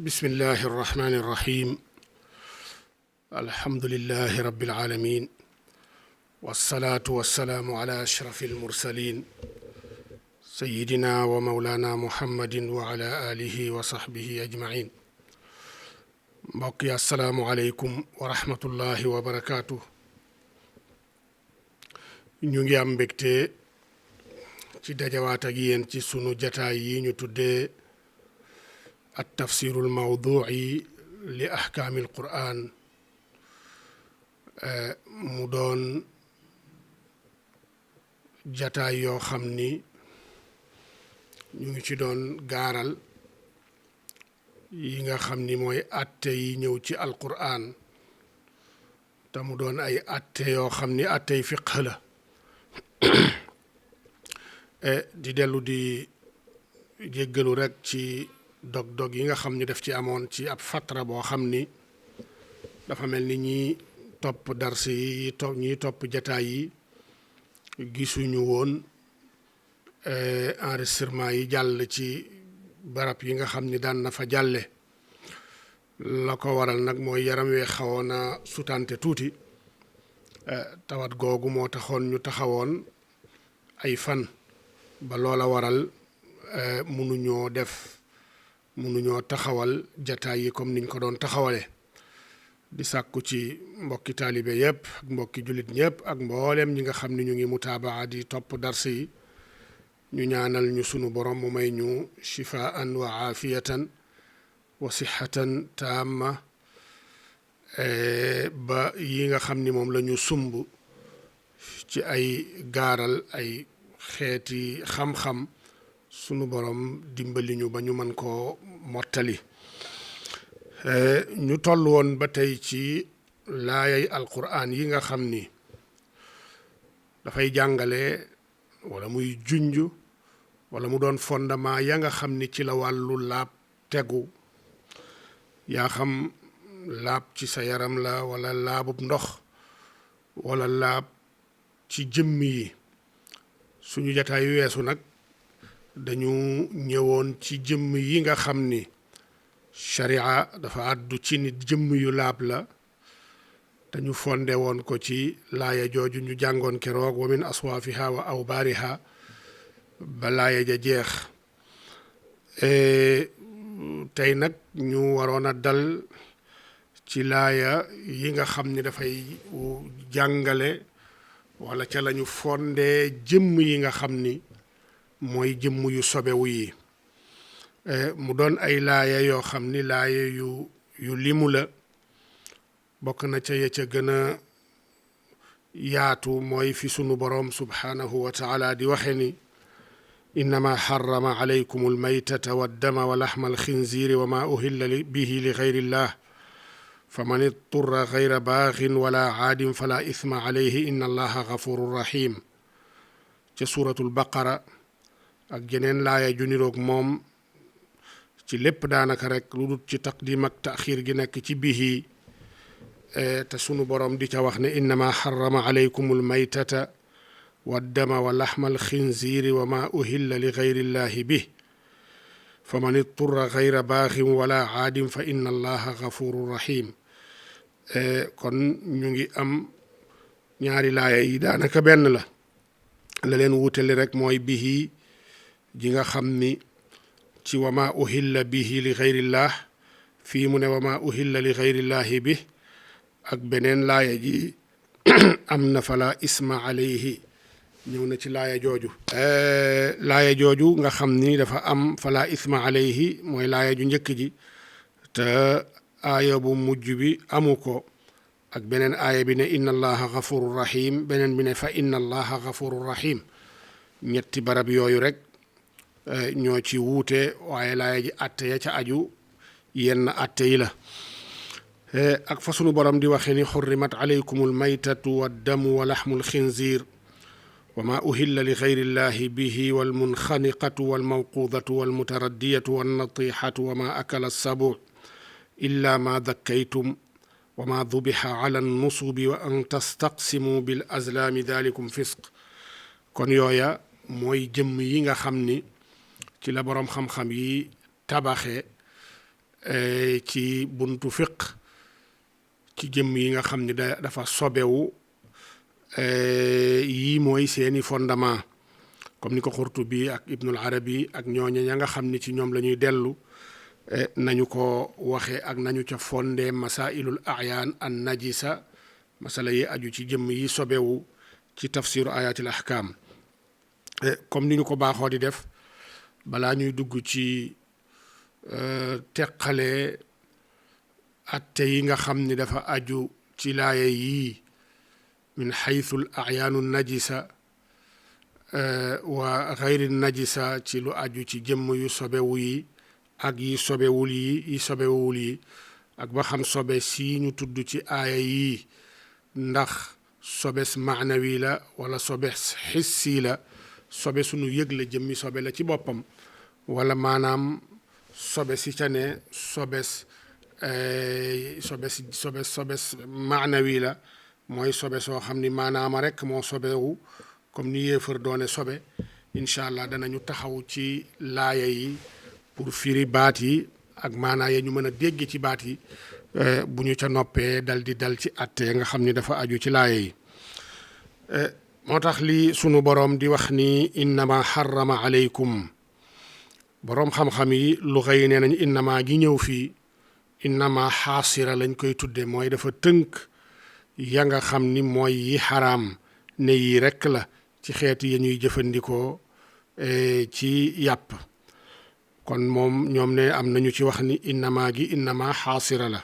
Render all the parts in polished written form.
بسم الله الرحمن الرحيم الحمد لله رب العالمين والصلاة والسلام على أشرف المرسلين سيدنا ومولانا محمد وعلى آله وصحبه أجمعين بقي السلام عليكم ورحمة الله وبركاته نيجي am mbégte ci dajawaat ak yéen ci sunu jataay yi ñu tuddee التفسير الموضوعي لأحكام القرآن mu doon jataay yoo xam ni ñu ngi ci doon gaaral yi nga xam ni mooy atte yi ñëw ci alquraan te mu doon ay atte yoo xam ni attey fiqh la di dellu di jéggalu rek ci dog-dog yi nga xam ni daf ci amoon ci ab fatra boo xam ni dafa mel ni ñi topp dars yi ñi topp jataay yi gisuñu woon enregistrement yi jàll ci barab yi nga xam ni daan na fa jàlle la ko waral nag mooy yaram wee xawoon a sutante tuuti tawat googu moo taxoon ñu taxawoon ay fan ba loola waral mënuñoo taxawal jataay yi comme niñ ko doon taxawale di sàkku ci mbokki taalibe yëpp ak mbokki jullit ñëpp ak mboolem ñi nga xam ne ñu ngi mutaabaa di topp dars yi ñu ñaanal ñu sunu borom mu may ñu shifaan wa aafiyatan wa sixatan taama ba yi nga xam ni moom la ñu sumb ci ay gaaral ay xeeti xam-xam sunu borom dimbali ñu ba ñu mën koo mottali ñu toll woon ba tey ci laayay alquraan yi nga xam ni dafay jàngale wala muy junj wala mu doon fondement ya nga xam ni ci la wàllu laab tegu yaa xam laab ci sa yaram la wala laabub ndox wala laab ci jëmm yi suñu jataay yu weesu nag dañu ñëwoon ci jëmm yi nga xam ni sharia dafa àddu ci nit jëmm yu laab la dañu fonde woon ko ci laaya jooju ñu jàngoon keroog wa min aswaafiha wa awbaariha ba laaya ja jeex tey nag ñu waroon a dal ci laaya yi nga xam ni dafay jàngale wala ca lañu fonde jëmm yi nga xam ni mooy jëmm yu sobewu yi mu doon ay laaya yoo xam ni laaya yu limu la bokk na ca ya ca gën a yaatu mooy fi sunu boroom subhaanahu wa taala di waxe ni innama xarama alaykum almaytata waddama wa laxma alxinziiri wa ma uhilla bihi li gayrillah fa man itturra gayra baaxin wala aadin fala ithma alayhi inna allaha gafurun rahim ca suuratul baqara ak jeneen laaya ju niroog moom ci lépp daanaka rek lu dul ci taqdim ak taaxir gi nekk ci bihi te sunu borom di ca wax ne innama xarama alaykum almaytata waddama wa laxma alxinziiri wa ma uhilla li gayrillahi bih fa man itturra gayra baaxin wala aadin fa inna allaha gafurun rahim kon ñu ngi am ñaari laaya yi daanaka benn la leen wutali rek mooy bihi ji nga xam ni ci wa ma uhilla bihi li gayrillah fii mu ne wa ma uhilla li gayrillahi bi ak beneen laaya ji am na fala isma alayhi ñëw na ci laaya jooju nga xam ni dafa am fala isma alayhi mooy laaya ju njëkk ji te aaya bu mujj bi amu ko ak beneen aaya bi ne inna allaha gafurun rahim beneen bi ne fa inna allaha gafurun rahim ñetti barab yooyu rek ñoo ci wuute waaye laaya ji atte ya ca aju yenn atte yi la ak fa sunu borom di waxe ni xurrimat alaykum almaytatu waddamu wa laxmu alxinzir wa ma uhilla li gayrillahi bihi walmunxaniqatu walmawqudatu walmutaraddiyatu wannatixatu wa ma akala alsabu illa ma dakkaytum wa ma dubixa ala annusubi wa an tastaqsimu bil azlaami dalikum fisq kon yooya mooy jëmm yi nga xam ni ci la boroom xam-xam yi tabaxe ci buntu fiq ci jëmm yi nga xam ni dafa sobewu yii mooy seeni fondement comme ni ko Xurtubi ak Ibnul Arabi ak ñooñe ña nga xam ni ci ñoom la ñuy dellu nañu ko waxe ak nañu ca fondé masailul ayaan an najisa masala yi aju ci jëmm yi sobewu ci tafsiru ayatil ahkam comme ni ñu ko baaxoo di def balaa ñuy dugg ci teqale atte yi nga xam ni dafa aju ci laaye yii min xaythul ayaanu najisa wa xayri najisa ci lu aju ci jëmm yu sobewu yi ak yi sobewul yi ak ba xam sobe si ñu tudd ci aaya yii ndax sobes maanawi la wala sobes xissi la sobe sunu yëg la jëmmi sobe la ci boppam wala maanaam sobe si ca ne sobes maanawi la mooy sobe soo xam ni maanaama rekk moo sobewu comme ni yéefar doone sobe incha allah danañu taxaw ci laaya yi pour firi baat yi ak maanaa ya ñu mën a dégg ci baat yi bu ñu ca noppee dal ci atte nga xam ni dafa aju ci laaya yi moo tax li sunu boroom di wax ni innama xarama aleykum boroom xam-xam yi lu xëy nee nañ innama gi ñëw fii innama xaasira lañ koy tudde mooy dafa tënk ya nga xam ni mooy yi xaraam ne yi rekk la ci xeeti ya ñuy jëfandikoo ci yàpp kon moom ñoom ne am nañu ci wax ni innama gi innama xaasira la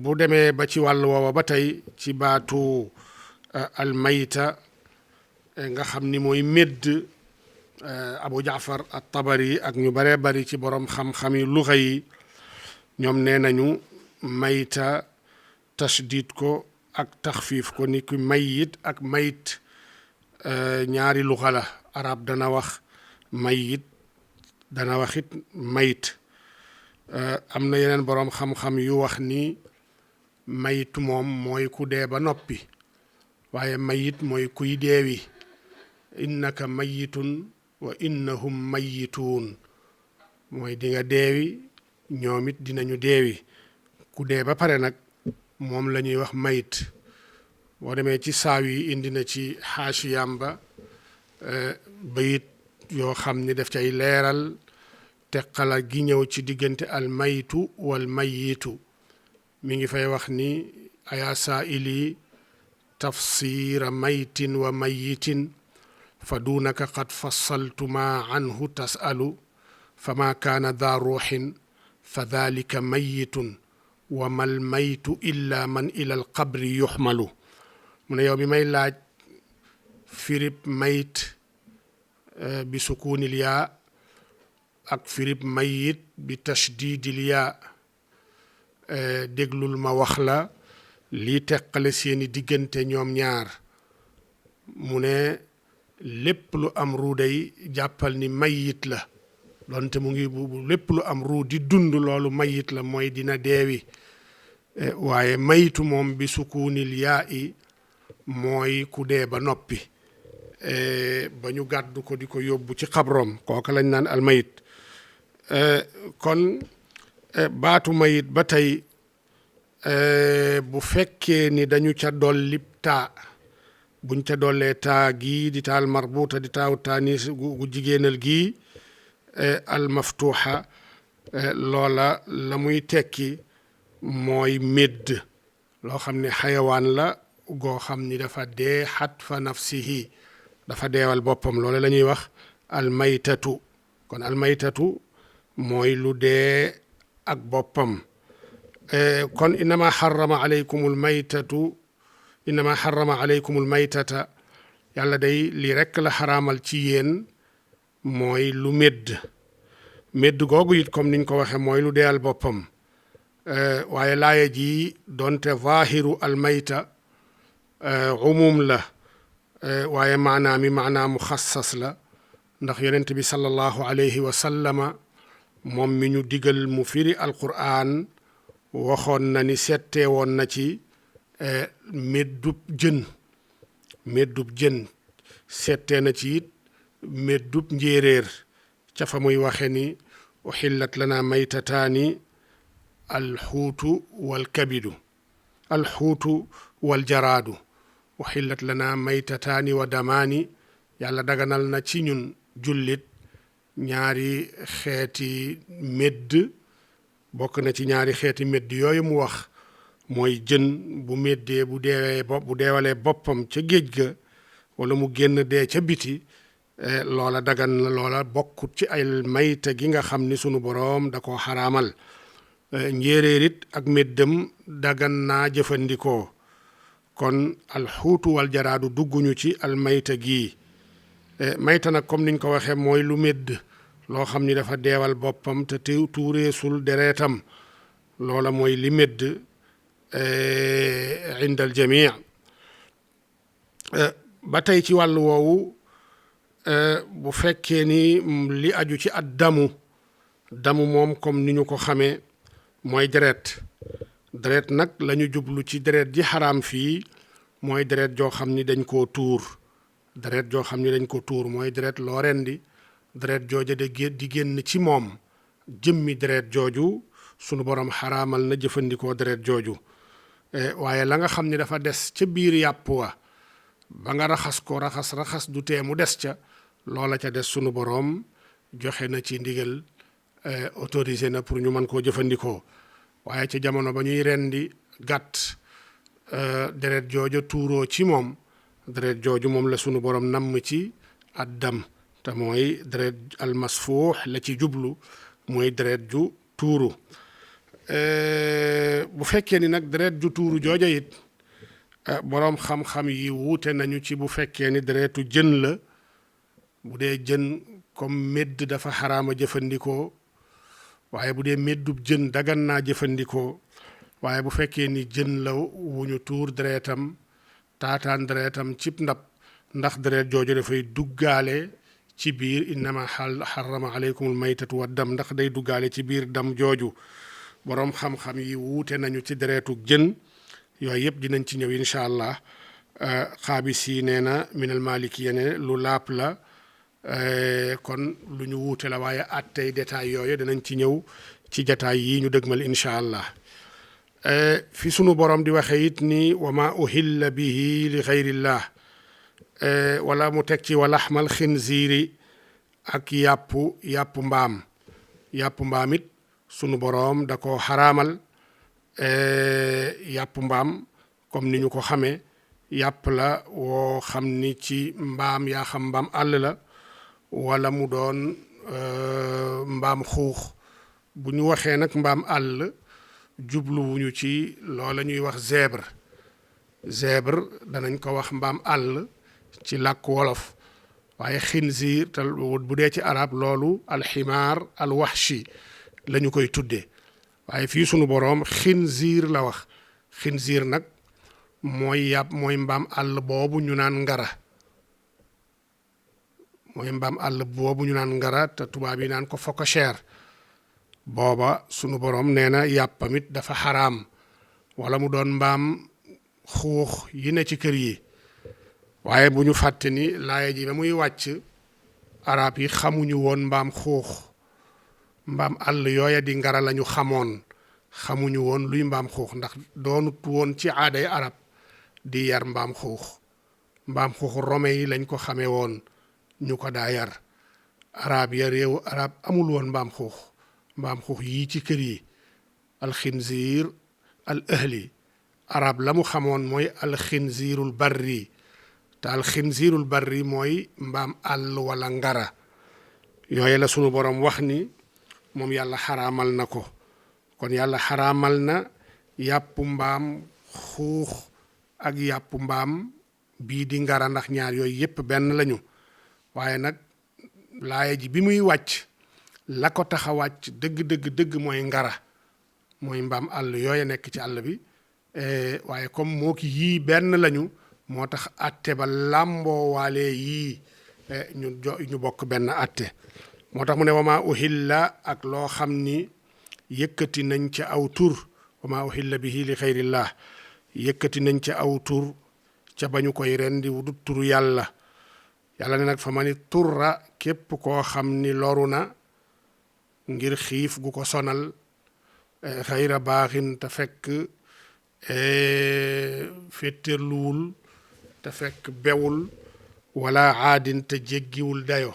bu demee ba ci wàll woowa ba tey ci baatu almayta nga xam ni mooy médd Abu Jaafar at-Tabari ak ñu baree bari ci borom xam-xam yi luxa yi ñoom nee nañu mayta tashdid ko ak taxfiif ko ni ku mayit ak mayit ñaari luxa la arab dana wax mayit dana waxit mayit am na yeneen boroom xam-xam yu wax ni mayit moom mooy ku dee ba noppi waaye mayit mooy kuy deewi innaka mayitun wa innahum mayituun mooy di nga deewi ñoom it dinañu deewi ku dee ba pare nag moom la ñuy wax mayit boo demee ci saaw yi indi na ci xaasiyam ba bayit yoo xam ni daf cay leeral teqala gi ñëw ci diggante al maytu wal mayitu mi ngi fay wax ni aya saaili tafsira maytin wa mayitin fa duunaka qad fassaltu ma anhu tasalu fa ma kaana daa ruuxin fa dalika mayitun wa mal maytu illa man ila al qabri yuxmalu mu ne yow bi may laaj firib mayit bi sukuunil yaa ak firib mayit bi tashdidil yaa déglul ma wax la lii teqale seeni diggante ñoom ñaar mu ne lépp lu am ruu day jàppal ni mayit la donte mu ngi bu lépp lu am ruu di dund loolu mayit la mooy dina deewi waaye mayitu moom bi sukuunil yaa i mooy ku dee ba noppi ba ñu gàddu ko di ko yóbbu ci xabroom kooka lañ naan almayit kon baatu mayit ba tey bu fekkee ni dañu ca dolli taa buñ ca dollee taa gii di taal marbuuta di taaw taanis gu jigéenal gii al maftuuxa loola la muy tekki mooy médd loo xam ne xayawaan la goo xam ni dafa dee xat fa nafsihi dafa deewal boppam loola la ñuy wax almaytatu kon almaytatu mooy lu dee ak boppam kon innama xarama aleykumul maytatu innama xarama aleykumul maytata yàlla day lii rekk la xaraamal ci yéen mooy lu médd googu it comme niñ ko waxe mooy lu deyal boppam waaye laaya ji doonte zaahiru almayta umum la waaye maanaam maanaamu xassas la ndax yonent bi sallallahu alayhi wa sallama moom mi ñu digal mu firi alquran waxoon na ni settee woon na ci méddub jën settee na ci it méddub njéeréer ca fa muy waxe ni uhillat lana maytataani alxuutu walkabidu alxuutu waljaraadu uhillat lana maytataani wa damaani yàlla daganal na ci ñun jullit ñaari xeeti médd bokk na ci ñaari xeeti médd yooyu mu wax mooy jën bu méddee bu deewalee boppam ca géej ga wala mu génn dee ca biti loola dagan na loola bokkut ci ay mayta gi nga xam ni sunu boroom da ko xaraamal njéeréer it ak méddam dagan naa jëfandikoo kon alxuutu wal jaraadu dugguñu ci almayta gii mayta nag comme niñ ko waxee mooy lu médd loo xam ni dafa deewal boppam te tuureesul dereetam loola mooy li médd inda al jamii ba tey ci wàllu woowu bu fekkee ni li aju ci at damu moom comme ni ñu ko xamee mooy deret nag la ñu jublu ci deret ji xaraam fii mooy deret joo xam ni dañ koo tuur mooy deret loo rendi deret jooja di génn ci moom jëmmi deret jooju sunu borom xaraamal na jëfandikoo deret jooju waaye la nga xam ni dafa des ca biir yàpp wa ba nga raxas du tee mu des ca loola ca des sunu boroom joxe na ci ndigal autorisé na pour ñu mën koo jëfandikoo waaye ca jamono ba ñuy rendi gàtt deret jooja tuuroo ci moom deret jooju moom la sunu boroom namm ci addam te mooy deret almasfuux la ci jublu mooy deret ju tuuru bu fekkee ni nag deret ju tuuru jooja it boroom xam-xam yi wuute nañu ci bu fekkee ni deretu jën la bu dee jën comme médd dafa xaraama jëfandikoo waaye bu dee méddub jën dagan naa jëfandikoo waaye bu fekkee ni jën la wu ñu tuur deretam taataan deretam cib ndab ndax deret jooju dafay duggaale ci biir innama xarama aleykumul maytatu wa dam ndax day duggaale ci biir dam jooju boroom xam-xam yi wuute nañu ci deretu jën yooyu yëpp dinañ ci ñëw incha allah xaabis yi nee na minal malikiya ne lu laap la kon lu ñu wuute la waaye attey détail yooyu danañ ci ñëw ci jataay yi ñu dëgmal incha allah fi sunu borom di waxe it ni wa ma uhilla bihi li xayrillah wala mu teg ci wa laxmal xinziiri ak yàpp mbaam it sunu boroom da ko xaraamal yàpp mbaam comme ni ñu ko xamee yàpp la woo xam ni ci mbaam yaa xam mbaam àll la wala mu doon mbaam xuux bu ñu waxee nag mbaam àll jubluwuñu ci loola ñuy wax zèbre danañ ko wax mbaam àll ci làkk wolof waaye xinziir te bu dee ci arab loolu alximaar alwaxshi la ñu koy tuddee waaye fii sunu boroom xinziir la wax xinziir nag mooy mbaam àll boobu ñu naan ngara te tubaab yi naan ko phocochère booba sunu boroom nee na yàppamit dafa xaraam wala mu doon mbaam xuux yi ne ci kër yi waaye bu ñu fàtte ni laaya ji ba muy wàcc arab yi xamuñu woon mbaam xuux mbaam àll yooya di ngara lañu xamuñu woon luy mbaam xuux ndax doonut woon ci aaday arab di yar mbaam xuux rome yi lañ ko xamee woon ñu ko daa yar arab ya réewu arab amul woon mbaam xuux yii ci kër yi alxinziir al ahli arab la mu xamoon mooy alxinziirul barri te alxinziirul barri mooy mbaam àll wala ngara yooyu la sunu borom wax ni moom yàlla xaraamal na ko kon yàlla xaraamal na yàpp mbaam xuux ak yàpp mbaam bii di ngara ndax ñaar yooyu yépp benn lañu waaye nag laaya ji bi muy wàcc la ko tax a wàcc dëgg mooy ngara mooy mbaam àll yooya nekk ci àll bi waaye comme moo ki yii benn lañu moo tax atte ba làmboo waale yii ñu bokk benn atte moo tax mu ne wama uhilla ak loo xam ni yëkkati nañ ca aw tur wama uhilla bihi li xayrillah yëkkati nañ ca aw tur ca ba ñu koy rendi wudut turu yàlla ne nag fa ma ni turra képp koo xam ni loru na ngir xiif gu ko sonal xayra baaxin te fekk féttéerluwul te fekk bewul wala aadin te jéggiwul dayo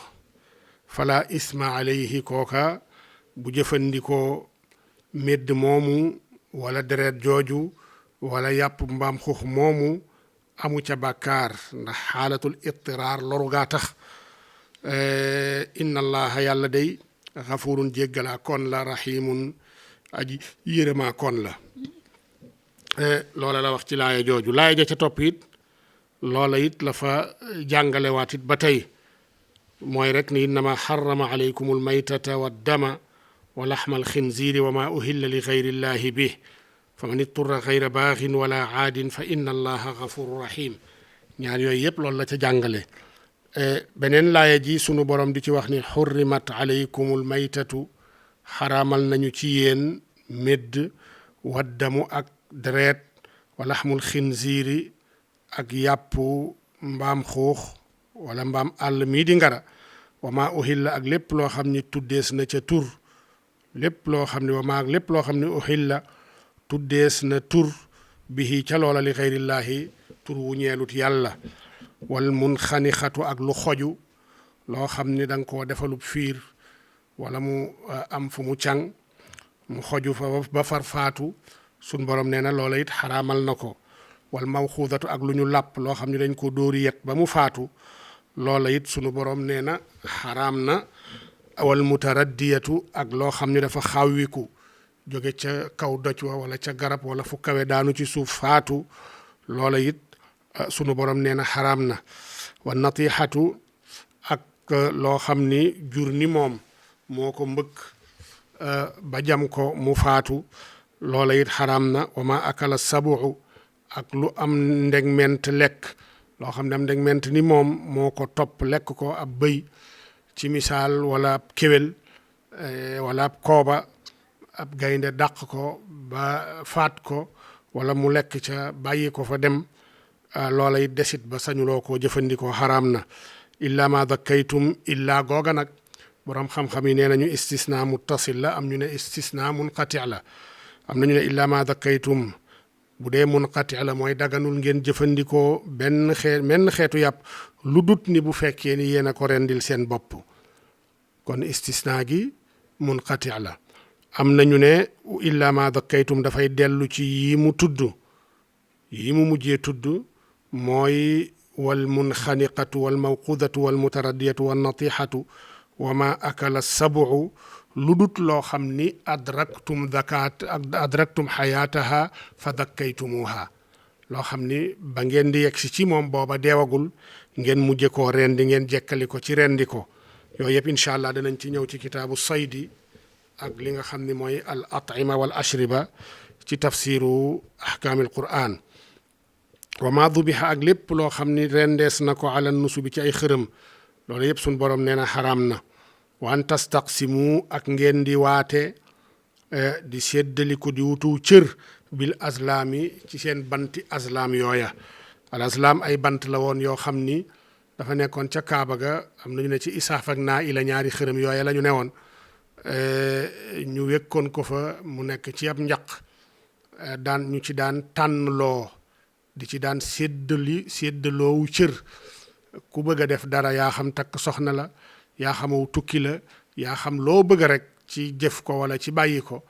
fala isma alayhi kooka bu jëfandikoo médd moomu wala deret jooju wala yàpp mbaam xuux moomu amu ca bàkkaar ndax xaalatul ittiraar loru gaa tax inna allaha yàlla day xafurun jéggalaa kon la rahimun aji yërëmaa kon la loola la wax ci laaya jooju laaya ja ca topp it loola it la fa jàngalewaat it ba tey mooy rek ni innama xarama alaykum almaytata waddama wa laxma alxinziiri wa ma uhilla li gayri llahi bih fa man itturra gayra baaxin wala aadin fa inna allaha gafuru rahim ñaar yooyu yëpp loolu la ca jàngale beneen laaya ji sunu borom di ci wax ni xurrimat alaykum almaytatu xaraamal nañu ci yéen médd waddamu ak deret wa laxmul xinziiri ak yàppu mbaam xuux wala mbaam àll mii di ngara wa maa uhilla ak lépp loo xam ni tuddees na ca tur lépp loo xam ne wa maa ak lépp loo xam ne uhilla tuddees na tur bihi ca loola li xayrillaahi tur wu ñeelut yàlla wal munxanixatu ak lu xoju loo xam ni da nga koo defalub fiir wala mu am fu mu càng mu xoju fa ba far faatu suñ borom nee na loola it xaraamal na ko wal mawxuudatu ak lu ñu làpp loo xam ne dañ ko dóori yet ba mu faatu loola it sunu borom nee na xaraam na wal mutaraddiyatu ak loo xam ne dafa xawwiku jóge ca kaw doj wa wala ca garab wala fu kawe daanu ci suuf faatu loola it sunu borom nee na xaraam na wa natixatu ak loo xam ni jur ni moom moo ko mbëkk ba jam ko mu faatu loola it xaraam na wa ma akala sabuxu ak lu am ndegment lekk loo xam ne am ndegment ni moom moo ko topp lekk ko ab bëy ci misaal wala ab kéwél wala ab kooba ab gaynde dàq ko ba faat ko wala mu lekk ca bàyyi ko fa dem loola it desit ba sañuloo koo jëfandikoo xaraam na illa ma dakkaytum illa googa nag boroom xam-xam yi nee nañu istisna muttasil la am ñu ne istisna munqati la am nañu ne illa ma dakkaytum bu dee munqati la mooy daganul ngeen jëfandikoo benn xeetu yàpp lu dut ni bu fekkee ni yéen a ko rendil seen bopp kon istisna gi munqati la am nañu ne illa ma dakkaytum dafay dellu ci yi mu tudd yi mu mujjee tudd mooy wal munxaniqatu wal mawqudatu wal mutaraddiyatu wal natixatu wa ma akala sabu'u lu dut loo xam ni adraktum xayaataha fa dakkaytumuha loo xam ni ba ngeen di yegsi ci moom booba deewagul ngeen mujje koo rendi ngeen jekkali ko ci rendi ko yooyu yëpp incha allah danañ ci ñëw ci kitaabu saydi ak li nga xam ni mooy al atima wal ashriba ci tafsiru ahkaamil quran wa ma dubiha ak lépp loo xam ni rendees na ko ala nusu bi ci ay xërëm loolu yëpp suñ borom nee na xaraam na wa an tastaqsimu ak ngeen di waate di séddaliku di wutu cër bil aslaami ci seen banti aslaam yooya al aslaam ay bant la woon yoo xam ni dafa nekkoon ca Kaaba ga am nañu ne ci Isaaf ak naa ila ñaari xërëm yooya la ñu newoon ñu wékkoon ko fa mu nekk ci ab njaq daan ñu ci daan tànnloo di ci daan séddaloowu cër ku bëgg a def dara yaa xam takk soxna la yaa xamaw tukki la yaa xam loo bëgg rek ci jëf ko wala ci bàyyi ko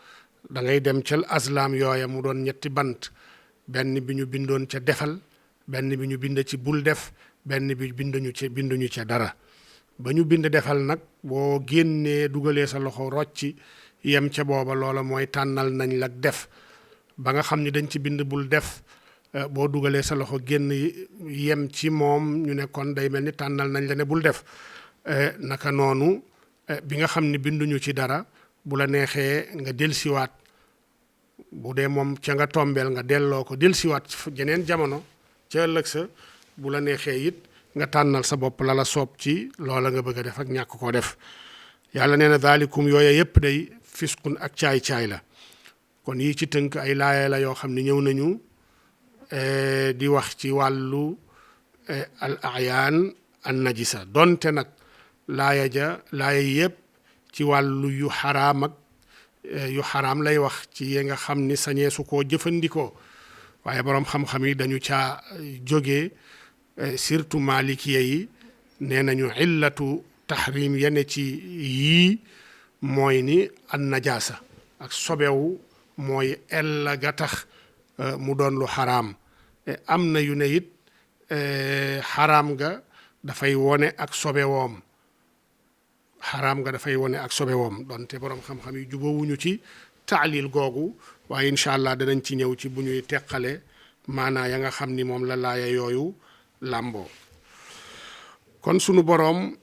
da ngay dem ca aslaam yooya mu doon ñetti bant benn bi ñu bindoon ca defal benn bi ñu bind ci bul def benn bi binduñu ca dara ba ñu bind defal nag boo génnee dugalee sa loxo rocci yem ca booba loola mooy tànnal nañ la def ba nga xam ni dañ ci bind bul def boo dugalee sa loxo génn yem ci moom ñu ne kon day mel ni tànnal nañ la ne bul def naka noonu bi nga xam ni binduñu ci dara bu la neexee nga delsiwaat bu dee moom ca nga tombeel nga delloo ko delsiwaat jeneen jamono ca ëllëg sa bu la neexee it nga tànnal sa bopp la la soob ci loola nga bëgg a def ak ñàkk koo def yàlla nee na daalikum yooya yépp day fiskun ak caay-caay la kon yi ci tënk ay laaya la yoo xam ne ñëw nañu di wax ci wàllu al ayaan an najisa donte nag laaya yépp ci wàllu yu xaraam ak yu xaraam lay wax ci yi nga xam ni sañeesu koo jëfandikoo waaye boroom xam-xam yi dañu caa jógee surtout malikiya yi nee nañu illatu tahrim yene ci yii mooy ni an najaasa ak sobewu mooy ella ga tax mu doon lu xaraam am na yu ne it xaraam ga dafay wone ak sobewoom xaraam nga dafay wone ak sobewoom donte boroom xam-xam yi jubawuñu ci taalil googu waaye incha allah danañ ci ñëw ci bu ñuy teqale maanaa ya nga xam ni moom la laaya yooyu làmboo kon sunu boroom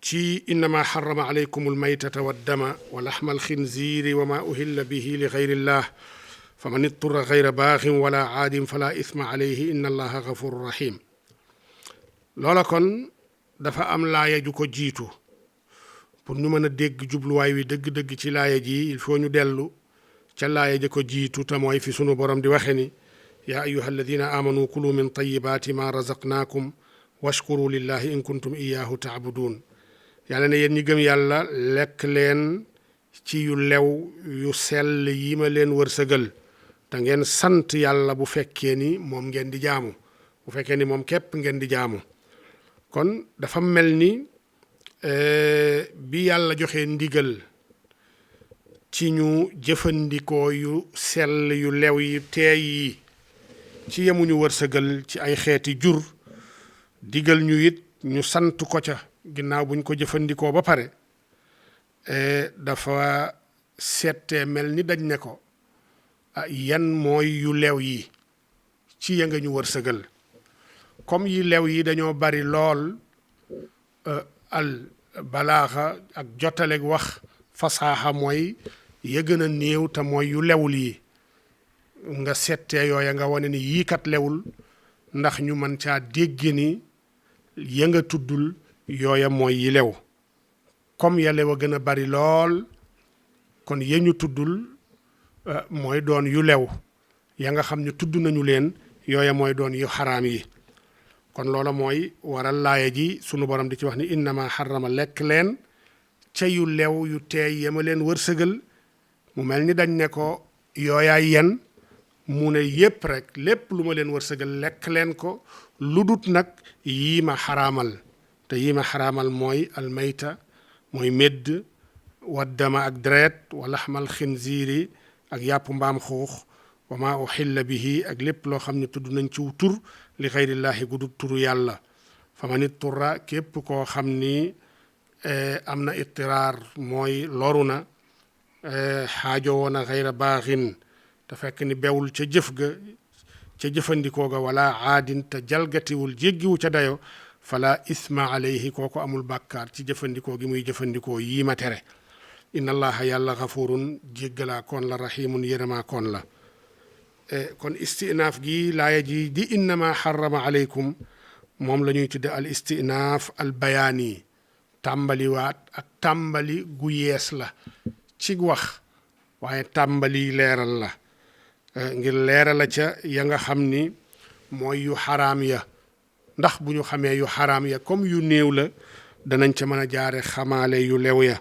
ci innama xarama alaykum almaytata waddama wa laxma alxinziiri wa ma uhilla bihi li gayrillah fa man ittura gayra baaxin wala aadin fala isma alayhi inna allaha gafuru rahim loola kon dafa am laaya ju ko jiitu pour ñu mën a dégg jubluwaay wi dëgg-dëgg ci laaya ji il faut ñu dellu ca laaya ja ko jiitu te mooy fi sunu borom di waxe ni yaa ayuha alladina amanu kulu min tayibaati ma razaqnaakum washkuru lillahi in kuntum iyaahu taabudun yàlla ne yéen ñi gëm yàlla lekk leen ci yu lew yu sell yi ma leen wërsëgal te ngeen sant yàlla bu fekkee ni moom ngeen di jaamu bu fekkee ni moom képp ngeen di jaamu kon dafa mel ni bi yàlla joxe ndigal ci ñu jëfandikoo yu sell yu lew yi teey yi ci yemuñu wërsëgal ci ay xeeti jur digal ñu it ñu sant ko ca ginnaaw buñ ko jëfandikoo ba pare dafa seetee mel ni dañ ne ko yan mooy yu lew yi ci ya nga ñu wërsëgal comme yi lew yi dañoo bari lool al balaaxa ak jotaleg wax fasaaxa mooy ya gën a néew te mooy yu lewul yi nga settee yooya nga wane ni yii kat lewul ndax ñu mën caa dégg ni ya nga tuddul yooya mooy yi lew comme ya lew a gën a bari lool kon ya ñu tuddul mooy doon yu lew ya nga xam ne tudd nañu leen yooya mooy doon yu xaraam yi kon loola mooy waral laaya ji sunu borom di ci wax ni innama xarama lekk leen ca yu lew yu teey yama leen wërsëgal mu mel ni dañ ne ko yooyaay yen mu ne yépp rek lépp lu ma leen wërsëgal lekk leen ko lu dut nag yii ma xaraamal te yii ma xaraamal mooy almayta mooy médd waddama ak deret wa laxmal xinziiri ak yàpp mbaam xuux wa ma uxilla bihi ak lépp loo xam ne tudd nañ ciw tur li xayrillaahi gudut turu yàlla fa man itturra képp koo xam ni am na ittiraar mooy loru na xaajo woon a xayra baaxin te fekk ni bewul ca jëf ga ca jëfandikoo ga wala aadin te jalgatiwul jéggiwu ca dayo fala isma alayhi kooku amul bàkkaar ci jëfandikoo gi muy jëfandikoo yii ma tere inna allaha yàlla xafurun jéggalaa koon la rahimun yërëmaa koon la kon istinaaf gi laaya ji di innama xarama aleykum moom la ñuy tudde al istinaaf al bayaani tàmbaliwaat ak tàmbali gu yees la ci wax waaye tàmbali leeral la ngir leeral la ca ya nga xam ni mooy yu xaraam ya ndax bu ñu xamee yu xaraam ya comme yu néew la danañ ca mën a jaare xamaale yu lew ya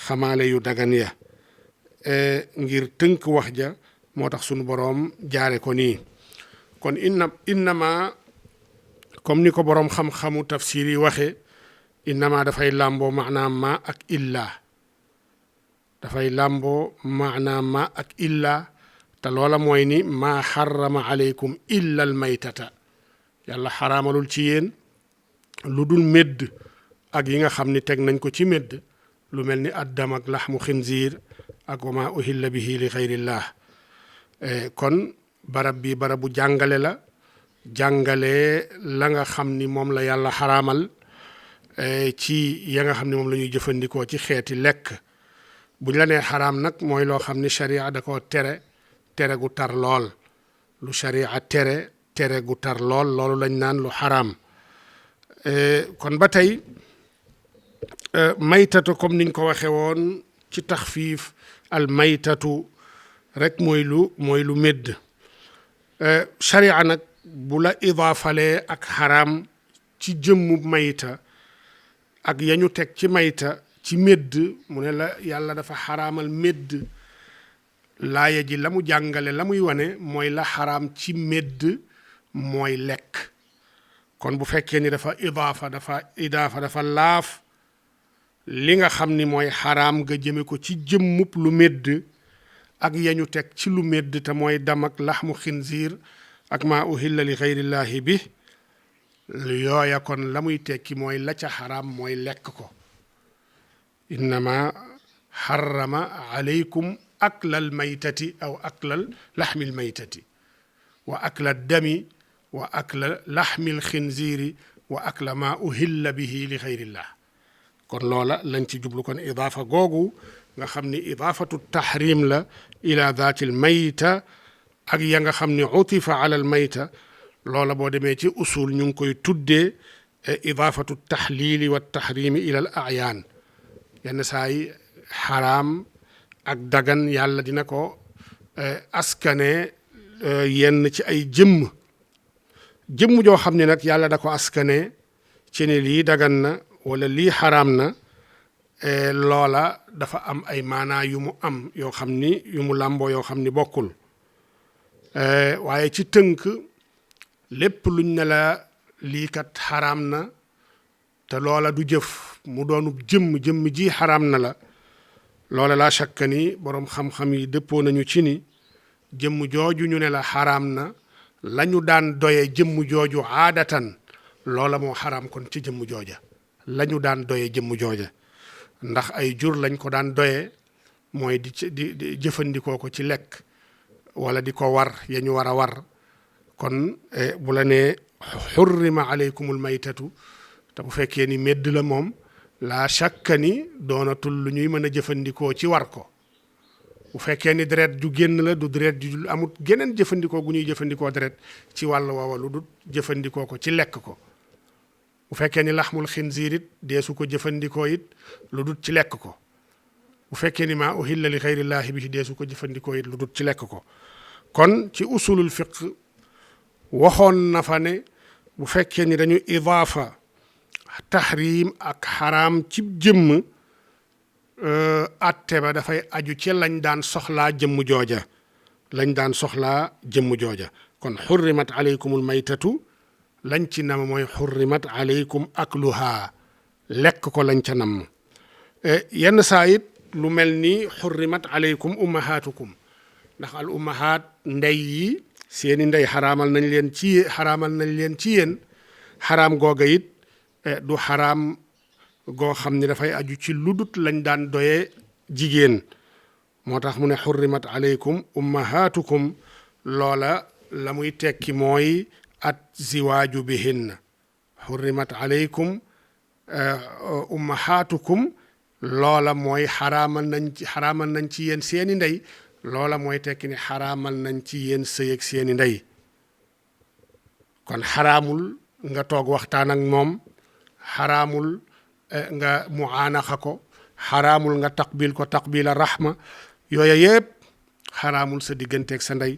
xamaale yu dagan ya ngir tënk wax ja moo tax sunu boroom jaare ko nii kon innama comme ni ko boroom xam-xamu tafsir yi waxe innama dafay làmboo maanaam ma ak illa dafay làmboo maanaam ma ak illa te loola mooy ni maa xarama aleykum illa al maytata yàlla xaraamalul ci yéen lu dul médd ak yi nga xam ni teg nañ ko ci médd lu mel ni addam ak laxmu xinziir ak wa maa uhilla bihi li xayrillah kon barab bi barabu jàngale la jàngale la nga xam ni moom la yàlla xaraamal ci ya nga xam ni moom la ñuy jëfandikoo ci xeeti lekk buñ la nee xaraam nag mooy loo xam ni sharia da koo tere gu tar lool lu sharia tere gu tar lool loolu lañ naan lu xaraam kon ba tey maytatu comme niñ ko waxe woon ci taxfiif al maytatu rek mooy lu médd sharia nag bu la idaafalee ak xaraam ci jëmmu mayta ak yañu teg ci mayta ci médd mu ne la yàlla dafa xaraamal médd laaya ji la mu jàngale la muy wane mooy la xaraam ci médd mooy lekk kon bu fekkee ni dafa idaafa dafa laaf li nga xam ni mooy xaraam nga jëme ko ci jëmmub lu médd ak yañu teg ci lu médd te mooy dam ak laxmu xinziir ak maa uhilla li xayrillaahi bi yooya kon la muy tekki mooy la ca xaraam mooy lekk ko innama xarama alaykum aklal maytati aw aklal laxmil maytati wa akla dami wa akla laxmil xinziiri wa akla maa uhilla bihi li xayrillah kon loola lañ ci jublu kon idaafa googu nga xam ni idaafatu tahrim la ila daatil mayta ak ya nga xam ni utifa ala al mayta loola boo demee ci usul ñu ngi koy tuddee idaafatu taxliili wa tahrimi ila al ayaan yenn saa yi xaraam ak dagan yàlla dina ko askane yenn ci ay jëmm joo xam ne nag yàlla da ko askane ci ne lii dagan na wala lii xaraam na loola dafa am ay maanaa yu mu am yoo xam ni yu mu làmboo yoo xam ni bokkul waaye ci tënk lépp luñ ne la lii kat xaraam na te loola du jëf mu doonub jëmm ji xaraam na la loola laa shakka ni boroom xam-xam yi dëppoo nañu ci ni jëmm jooju ñu ne la xaraam na lañu daan doye jëmm jooju aadatan loola moo xaraam kon ci jëmm jooja lañu daan doye jëmm jooja ndax ay jur lañ ko daan doye mooy di jëfandikoo ko ci lekk wala di ko war ya ñu war a war kon bu la nee xurrima aleykumul maytatu te bu fekkee ni medd la moom laa shakka ni doonatul lu ñuy mën a jëfandikoo ci war ko bu fekkee ni deret ju génn la du deret ju amut geneen jëfandikoo gu ñuy jëfandikoo deret ci wàll woowa lu du jëfandikoo ko ci lekk ko bu fekkee ni laxmul xinziir it deesu ko jëfandikoo it lu dut ci lekk ko bu fekkee ni maa uhilla li xayrillaahi bi deesu ko jëfandikoo it lu dut ci lekk ko kon ci usulul fiq waxoon na fa ne bu fekkee ni dañu idaafa tahrim ak xaraam ci jëmm atte ba dafay aju ci lañ daan soxlaa jëmm jooja kon xurrimat aleykumul maytatu lañ ci nam mooy xurrimat aleykum akluha lekk ko lañ ca nam yenn saa it lu mel ni xurrimat aleykum ummahaatukum ndax al ummahaat ndey yi seeni ndey xaraamal nañ leen ci yéen xaraam googa it du xaraam goo xam ni dafay aju ci ludut lañ daan doyee jigéen moo tax mu ne xurrimat aleykum ummahaatukum loola la muy tekki mooy at ziwaaju bihinna xurrimat aleykum ummahaatukum loola mooy xaraamal nañ ci yéen seeni ndey loola mooy tekki ni xaraamal nañ ci yéen sëy ak seeni ndey kon xaraamul nga toog waxtaan ak moom xaraamul nga muaanaxa ko xaraamul nga taqbil ko taqbila rahma yooya yëpp xaraamul sa digganteeg sa ndey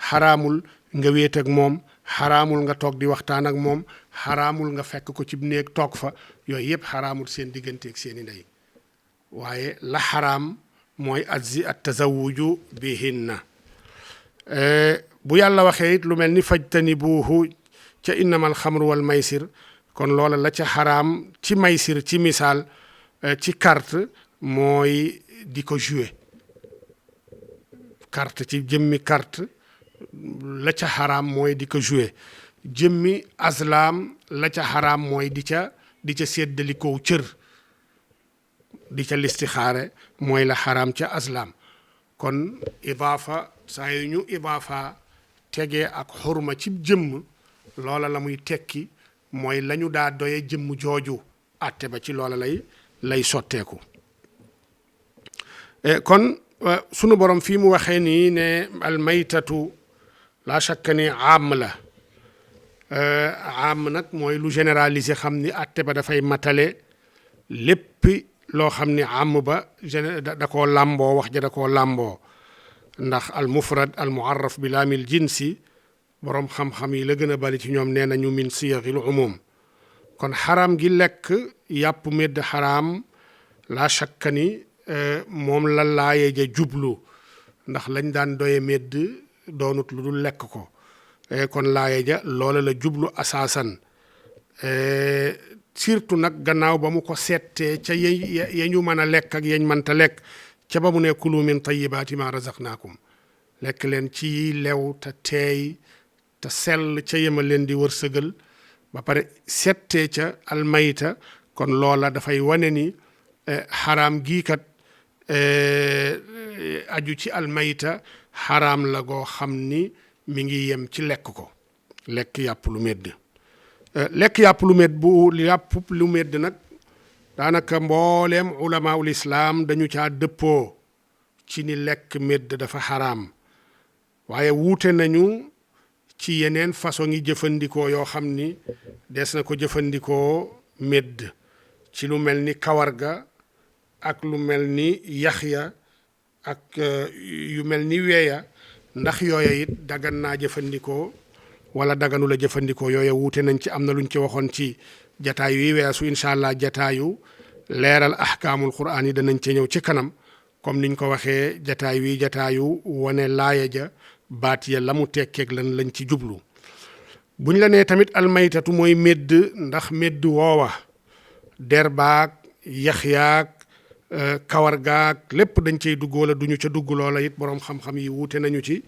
xaraamul nga wéet ak moom xaraamul nga toog di waxtaan ak moom xaraamul nga fekk ko ci néeg toog fa yooyu yëpp xaraamul seen digganteeg seeni ndey waaye la xaraam mooy at tazawuju bihinna bu yàlla waxee it lu mel ni fajtanibuuhu ca innamal xamru wal maysir kon loola la ca xaraam ci maysir ci misaal ci carte mooy di ko jouer carte ci jëmmi carte la ca xaraam mooy di ko jouer jëmmi azlam la ca xaraam mooy di ca séddalikoo cër di ca listixaare mooy la xaraam ca azlam kon idaafa saa yu ñu idaafa tegee ak xurma ci jëmm loola la muy tekki mooy lañu daa doye jëmm jooju àtte ba ci loola lay sotteeku kon sunu borom fii mu waxee nii ne almaytatu la shakka ni aam la aam nag mooy lu généralisé xam ni àtte ba dafay matale lépp loo xam ni aam ba da koo làmboo wax ja da koo làmboo ndax al mufrad al muarraf bi laamil jinsi boroom xam-xam yi la gën a bari ci ñoom nee nañu min siyaxil umum kon xaraam gi lekk yàpp medd xaraam laa shakka ni moom la laaye ja jublu ndax lañ daan doye medd doonut lu dul lekk ko kon laaye ja loola la jublu asaasan surtout nag gannaaw ba mu ko settee ca ya ñu mën a lekk ak yañ mënta lekk ca ba mu ne kulu min tayyibaati ma razaqnaakum lekk leen ci lew te teey te sell ca yema leen di wërsëgal ba pare settee ca almayta kon loola dafay wane ni xaraam gii kat aju ci almayta xaraam la goo xam ni mi ngi yem ci lekk ko lekk yàpp lu medd lekk yàpp lu medd bu yàpp lu medd nag daanaka mbooleem ulamaul islaam dañu caa dëppoo ci ni lekk medd dafa xaraam waaye wuute nañu ci yeneen façon yi jëfandikoo yoo xam ni des na ko jëfandikoo medd ci lu mel ni kawar ga ak lu mel ni yax ya ak yu mel ni weeya ndax yooya it dagan naa jëfandikoo wala daganu la jëfandikoo yooya wuute nañ ci am na luñ ci waxoon ci jataayu yi weesu incha allah jataayu leeral ahkaamul quraan yi danañ ci ñëw ci kanam comme niñ ko waxee jataay wi jataayu wane laaya ja baat ya la mu tekkeeg lan lañ ci jublu buñ la nee tamit almaytatu mooy medd ndax medd woowa der baag yax yaag kawar gaag lépp dañ cay dugg wala duñu ca dugg loola it boroom xam-xam yi wuute nañu ci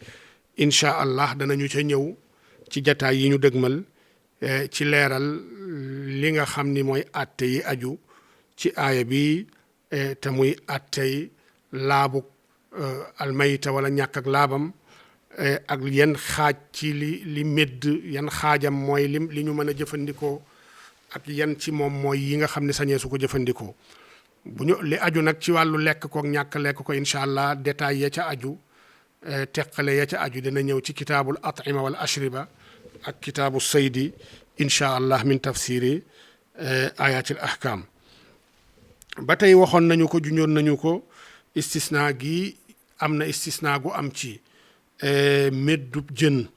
incha allah danañu ca ñëw ci jataay yi ñu dëgmal ci leeral li nga xam ni mooy àtte yi aju ci aaya bi te muy àttey laabu almayta wala ñàkk ak laabam ak yan xaaj ci li medd yan xaajam mooy li ñu mën a jëfandikoo ak yan ci moom mooy yi nga xam ne sañee su ko jëfandikoo bu ñu li aju nag ci wàllu lekk ko ak ñàkk lekk ko incha allah détail ya ca aju teqale ya ca aju dina ñëw ci kitaabul atima wal ashriba ak kitaabu saydi incha allah min tafsiri ayatil ahkam ba tey waxoon nañu ko junjoon nañu ko istisna gi am na istisna gu am ci meddub jën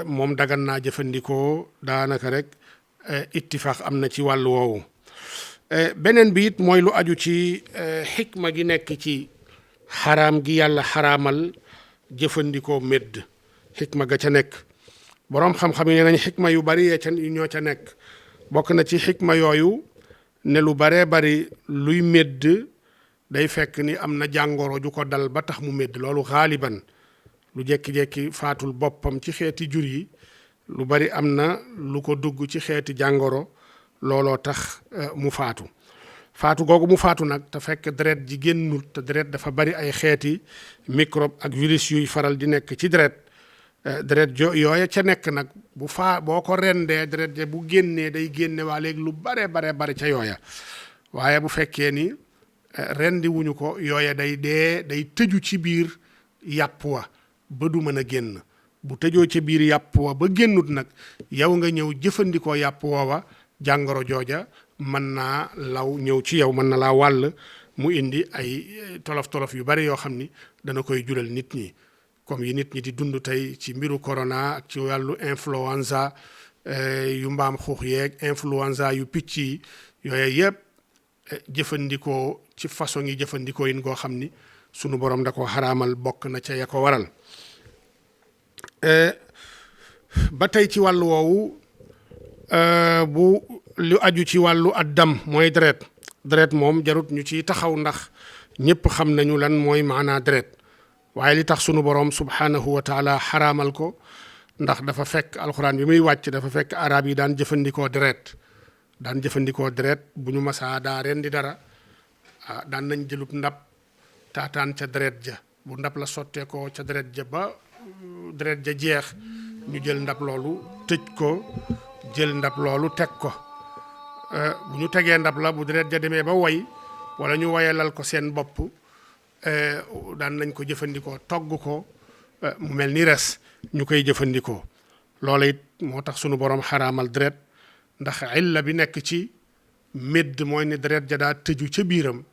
moom dagan naa jëfandikoo daanaka rek ittifaq am na ci wàllu woowu beneen bi it mooy lu aju ci xikma gi nekk ci xaraam gi yàlla xaraamal jëfandikoo medd xikma ga ca nekk boroom xam-xam yi nee nañ xikma yu bari yee ca ñoo ca nekk bokk na ci xikma yooyu ne lu baree bari luy medd day fekk ni am na jàngoro ju ko dal ba tax mu medd loolu xaaliban lu jekki-jekki faatul boppam ci xeeti jur yi lu bari am na lu ko dugg ci xeeti jàngoro looloo tax mu faatu googu mu faatu nag te fekk deret ji génnul te deret dafa bari ay xeeti microbe ak virus yuy faral di nekk ci deret yooya ca nekk nag boo ko rendee deret ja bu génnee day génne waa léegi lu bare ca yooya waaye bu fekkee ni rendi wuñu ko yooya day tëju ci biir yàpp wa ba du mën a génn bu tëjoo ci biir yàpp wa ba génnut nag yow nga ñëw jëfandikoo yàpp woowa jàngoro jooja mën naa law ñëw ci yow mën na laa wàll mu indi ay tolof yu bari yoo xam ni dana koy jural nit ñi comme yi nit ñi di dund tey ci mbiru corona ak ci wàllu influenza yu mbaam xuux yeeg influenza yu picc yi yooyu yëpp jëfandikoo ci façon yi jëfandikoo yin goo xam ni sunu borom da ko xaraamal bokk na ca ya ko waral ba tey ci wàllu woowu bu lu aju ci wàllu addam mooy deret moom jarut ñu ci taxaw ndax ñëpp xam nañu lan mooy maanaa deret waaye li tax sunu borom subhanahu wa taala xaraamal ko ndax dafa fekk alxuraan bi muy wàcc dafa fekk arab yi daan jëfandikoo deret bu ñu masaa daa rendi dara daan nañ jëlub ndab taataan ca deret ja bu ndab la sotteekoo ca deret ja ba deret ja jeex ñu jël ndab loolu tëj ko jël ndab loolu teg ko bu ñu tegee ndab la bu deret ja demee ba woy wala ñu woyalal ko seen bopp daan nañ ko jëfandikoo togg ko mu mel ni res ñu koy jëfandikoo loola it moo tax sunu borom xaraamal deret ndax illa bi nekk ci médd mooy ne deret ja daa tëju ca biiram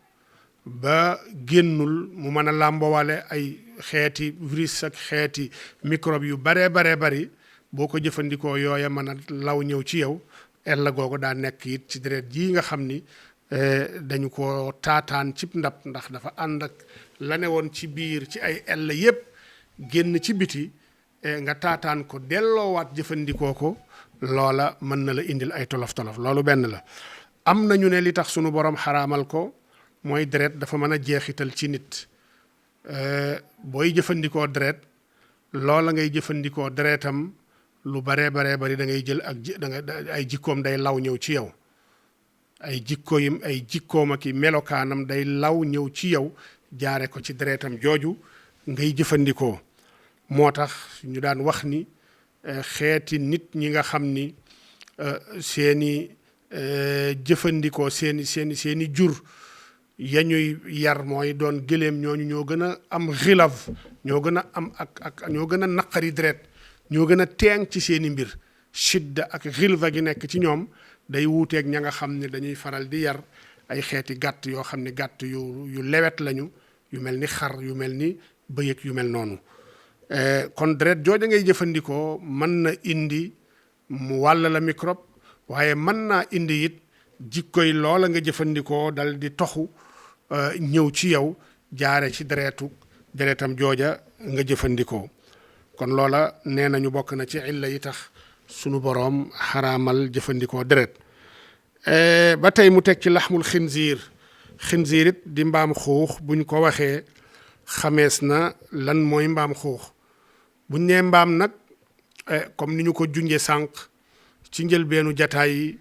ba génnul mu mën a làmbowale ay xeeti virus ak xeeti microbe yu baree bari boo ko jëfandikoo yooya mën a law ñëw ci yow ella googu daa nekk it ci deret jii nga xam ni dañu ko taataan cib ndab ndax dafa ànd ak la ne woon ci biir ci ay ell yépp génn ci biti nga taataan ko delloowaat jëfandikoo ko loola mën na la indil ay tolof-tolof loolu benn la. am nañu ne li tax sunu borom xaraamal ko mooy deret dafa mën a jeexital ci nit booy jëfandikoo deret loola ngay jëfandikoo deretam lu baree bari da ngay jël ay jikkoom day law ñëw ci yow ay jikkoom ak i melokaanam day law ñëw ci yow jaare ko ci deretam jooju ngay jëfandikoo. moo tax ñu daan wax ni xeeti nit ñi nga xam ni seeni jëfandikoo seeni jur ya ñuy yar mooy doon gëléem ñooñu ñoo gën a am xilaf ñoo gën a am ak ñoo gën a naqari deret ñoo gën a teeng ci seeni mbir shidda ak xilfa gi nekk ci ñoom day wuuteeg ña nga xam ne dañuy faral di yar ay xeeti gàtt yoo xam ne gàtt yu lewet lañu yu mel ni xar yu mel ni bëyëg yu mel noonu kon deret jooja ngay jëfandikoo mën na indi mu wàll la microbe waaye mën naa indi it jikkoy loola nga jëfandikoo dal di toxu ñëw ci yow jaare ci deretam jooja nga jëfandikoo. kon loola nee nañu bokk na ci illa yi tax sunu boroom xaraamal jëfandikoo deret. ba tey mu teg ci laxmul xinziir it di mbaam xuux buñ ko waxee xamees na lan mooy mbaam xuux buñ nee mbaam nag comme ni ñu ko junjee sànq ci njëlbeenu jataay yi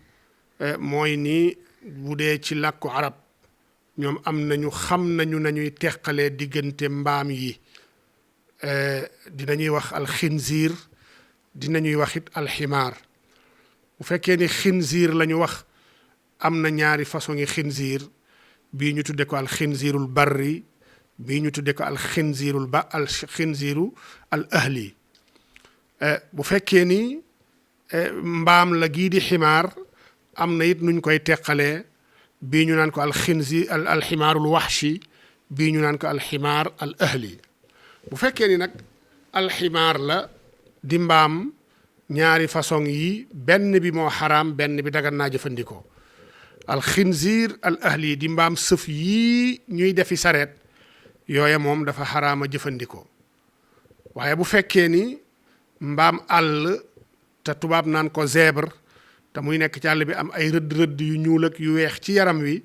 mooy ni bu dee ci làkku arab ñoom xam nañu nañuy teqalee diggante mbaam yi dinañuy wax alxinziir dinañuy wax it alximaar bu fekkee ni xinziir la ñu wax am na ñaari façon yi xinziir bii ñu tudde ko alxinziirul barri bii ñu tudde ko alxinziiru al ahli bu fekkee ni mbaam la gii di ximaar am na it nuñ koy teqalee bii ñu naan ko alximaarul waxshi bii ñu naan ko alximaar al ahli bu fekkee ni nag alximaar la di mbaam ñaari façon yi benn bi moo xaraam benn bi dagan naa jëfandikoo alxinziir al ahli di mbaam sëf yii ñuy defi sareet yooye moom dafa xaraama jëfandikoo waaye bu fekkee ni mbaam àll te tubaab naan ko zèbre te muy nekk ci àll bi am ay rëdd yu ñuul ak yu weex ci yaram wi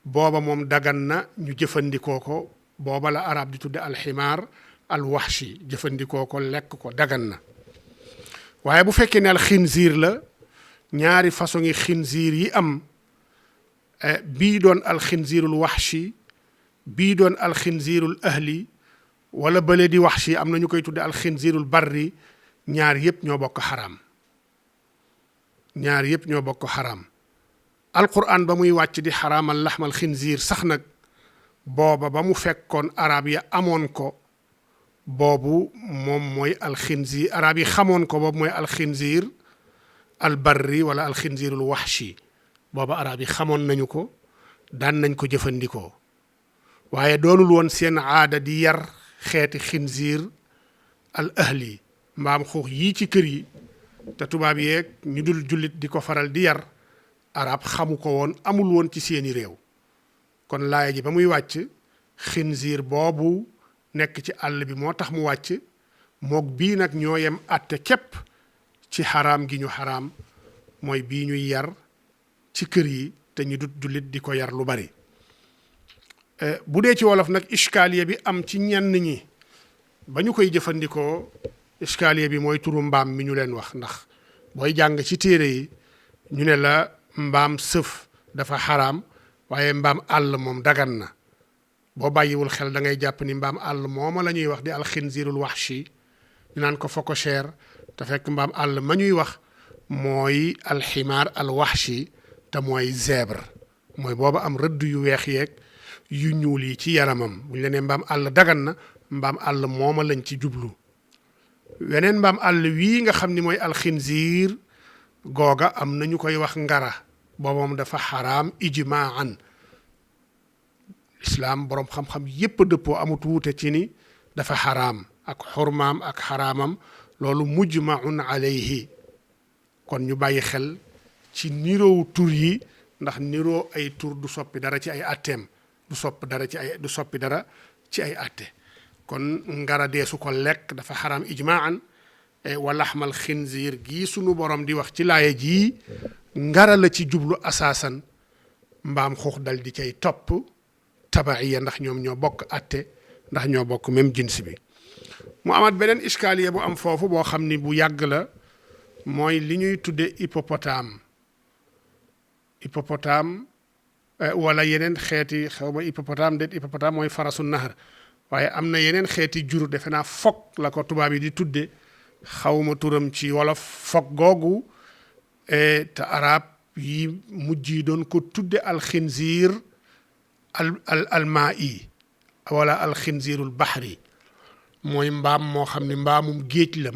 booba moom dagan na ñu jëfandikoo ko booba la arab di tudde alximaar al waxshi jëfandikoo ko lekk ko dagan na waaye bu fekkee ne alxinziir la ñaari façon yi xinziir yi am bii doon alxinziirul waxshi bii doon alxinziirul ahli wala bële di waxshi am na ñu koy tudde alxinziirul barri ñaar yëpp ñoo bokk xaraam alquran ba muy wàcc di xaraamal laxmal xinziir sax nag booba ba mu fekkoon arab ya amoon ko boobu moom mooy alxinziir arab yi xamoon ko boobu mooy alxinziir al barri wala alxinziirul waxshi booba arab yi xamoon nañu ko daan nañ ko jëfandikoo waaye doonul woon seen aada di yar xeeti xinziir al ahli mbaam xuux yii ci kër yi te tubaab yeeg ñu dul jullit di ko faral di yar arab xamu ko woon amul woon ci seeni réew kon laaya ji ba muy wàcc xinziir boobu nekk ci àll bi moo tax mu wàcc mook bii nag ñoo yem àtte képp ci xaraam gi ñu xaraam mooy bii ñuy yar ci kër yi te ñu dut jullit di ko yar lu bari bu dee ci wolof nag iskaaliye bi am ci ñenn ñi ba ñu koy jëfandikoo iskaaliye bi mooy turu mbaam mi ñu leen wax ndax booy jàng ci téere yi ñu ne la mbaam sëf dafa xaraam waaye mbaam àll moom dagan na boo bàyyiwul xel da ngay jàpp ni mbaam àll mooma la ñuy wax di alxinziirul waxshi ñu naan ko phocochère te fekk mbaam àll ma ñuy wax mooy alximaar al waxshi te mooy zèbre mooy booba am rëdd yu weex yeeg yu ñuul yi ci yaramam bu ñu la nee mbaam àll dagan na mbaam àll mooma lañ ci jublu weneen mbaam àll wii nga xam ni mooy alxinziir googa am na ñu koy wax ngara booba moom dafa xaraam ijmaan islaam boroom xam-xam yépp dëppoo amut wuute ci ni dafa xaraam ak xurmaam ak xaraamam loolu mujmaun alayhi kon ñu bàyyi xel ci niroowu tur yi ndax niroo ay tur du soppi dara ci ay atteem du soppi dara ci ay atte kon ngara deesu ko lekk dafa xaram ijmaan wa laxmal xinziir gii sunu borom di wax ci laaya jii ngara la ci jublu asaasan mbaam xuux dal di cay topp tabaiya ndax ñoom ñoo bokk atte ndax ñoo bokk même jins bi mu amaat beneen iskaaliya bu am foofu boo xam ni bu yàgg la mooy li ñuy tudde hippopotame wala yeneen xeeti xaw ma hippopotame mooy farasu nahar waaye am na yeneen xeeti jur defe naa fok la ko tubaab yi di tudde xawma turam ci wolof fok googu te arab yi mujj yi doon ko tudde alxinziir al maa'i wala alxinziirul baxri mooy mbaam moo xam ne mbaamum géej la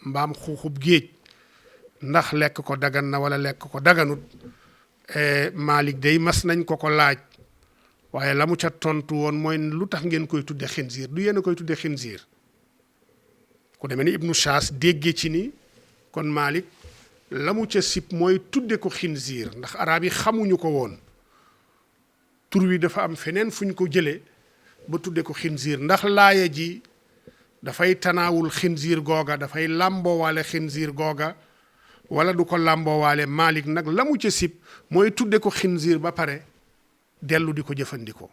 mbaam xuuxub géej ndax lekk ko dagan na wala lekk ko daganut Malik day mas nañ ko laaj waaye la mu ca tontu woon mooy lu tax ngeen koy tudde xinziir du yéen a koy tudde xinziir ku demee ni Ibnu Shaas déggee ci ni kon Malik la mu ca sib mooy tudde ko xinziir ndax arab yi xamuñu ko woon tur wi dafa am feneen fu ñu ko jëlee ba tudde ko xinziir ndax laaya ji dafay tanaawul xinziir googa dafay làmboowaale xinziir googa wala du ko làmboowaale Malik nag la mu ca sib mooy tudde ko xinziir ba pare dellu di ko jëfandikoo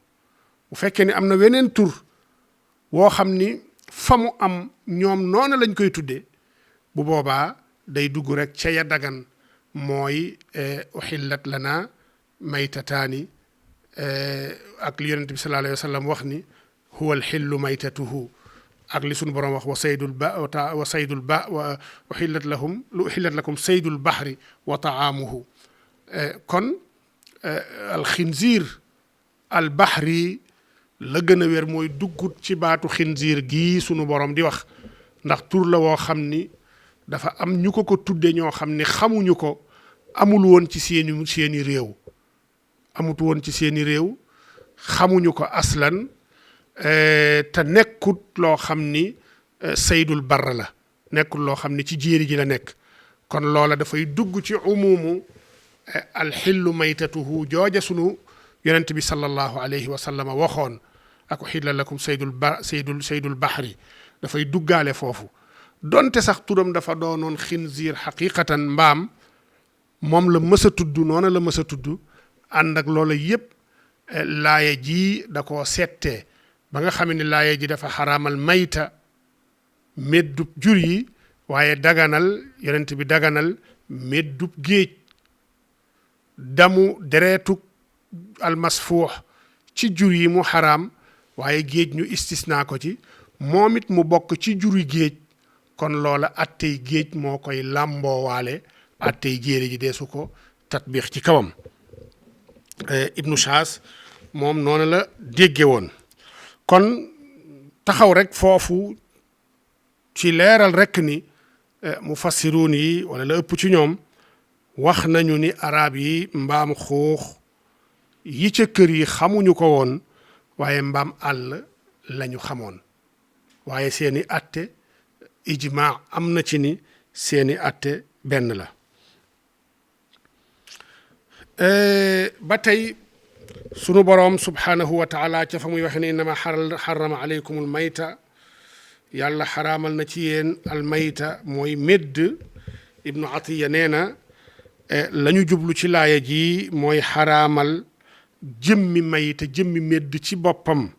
bu fekkee ni am na weneen tur woo xam ni fa mu am ñoom noona lañ koy tudde bu boobaa day dugg rek ca ya dagan mooy uhillat lana maytataani ak li yonent bi sallallahu alayhi wa sallam wax ni huwa alxillu maytatuhu ak li sunu borom wax wa saydul ba wa uhillat lakum saydul bahri wa taamuhu kon alxinziir al bahri la gën a wér mooy duggut ci baatu xinziir gii sunu borom di wax ndax tur la woo xam ni dafa am ñu ko tudde ñoo xam ni xamuñu ko amul woon ci seeni réew amut woon ci seeni réew xamuñu ko aslan te nekkut loo xam ni saydul barra la nekkut loo xam ni ci jéeri ji la nekk kon loola dafay dugg ci umumu alxillu maytatuhu jooja sunu yonent bi sallallahu alayhi wa sallam waxoon ak uhilla lakum saydul bahri dafay duggaale foofu donte sax turam dafa doonoon xinziir xaqiqatan mbaam moom la mës a tudd noona la mës a tudd ànd ak loola yépp laaya ji da koo settee ba nga xam ne laaya ji dafa xaraamal mayta meddub jur yi waaye daganal yonent bi daganal meddub géej damu dereetu almasfuux ci jur yi mu xaraam waaye géej ñu istisnaa ko ci moom it mu bokk ci juri géej kon loola attey géej moo koy làmboowaale attey jéeri ji deesu ko tatbiix ci kawam Ibnu Shaas moom noonu la dégge woon kon taxaw rek foofu ci leeral rek ni mufassiruun yi wala la ëpp ci ñoom wax nañu ni arab yi mbaam xuux yi ca kër yi xamuñu ko woon waaye mbaam àll lañu xamoon waaye seeni atte ijmaa am na ci ni seeni atte benn la ba tey sunu boroom subhanahu wa taala ca fa muy waxe ne innama xarama aleykum al mayta yàlla xaraamal na ci yéen al mayta mooy médd ibnu atiya nee na la ñu jublu ci laaya ji mooy xaraamal jëmmi mayta jëmmi médd ci boppam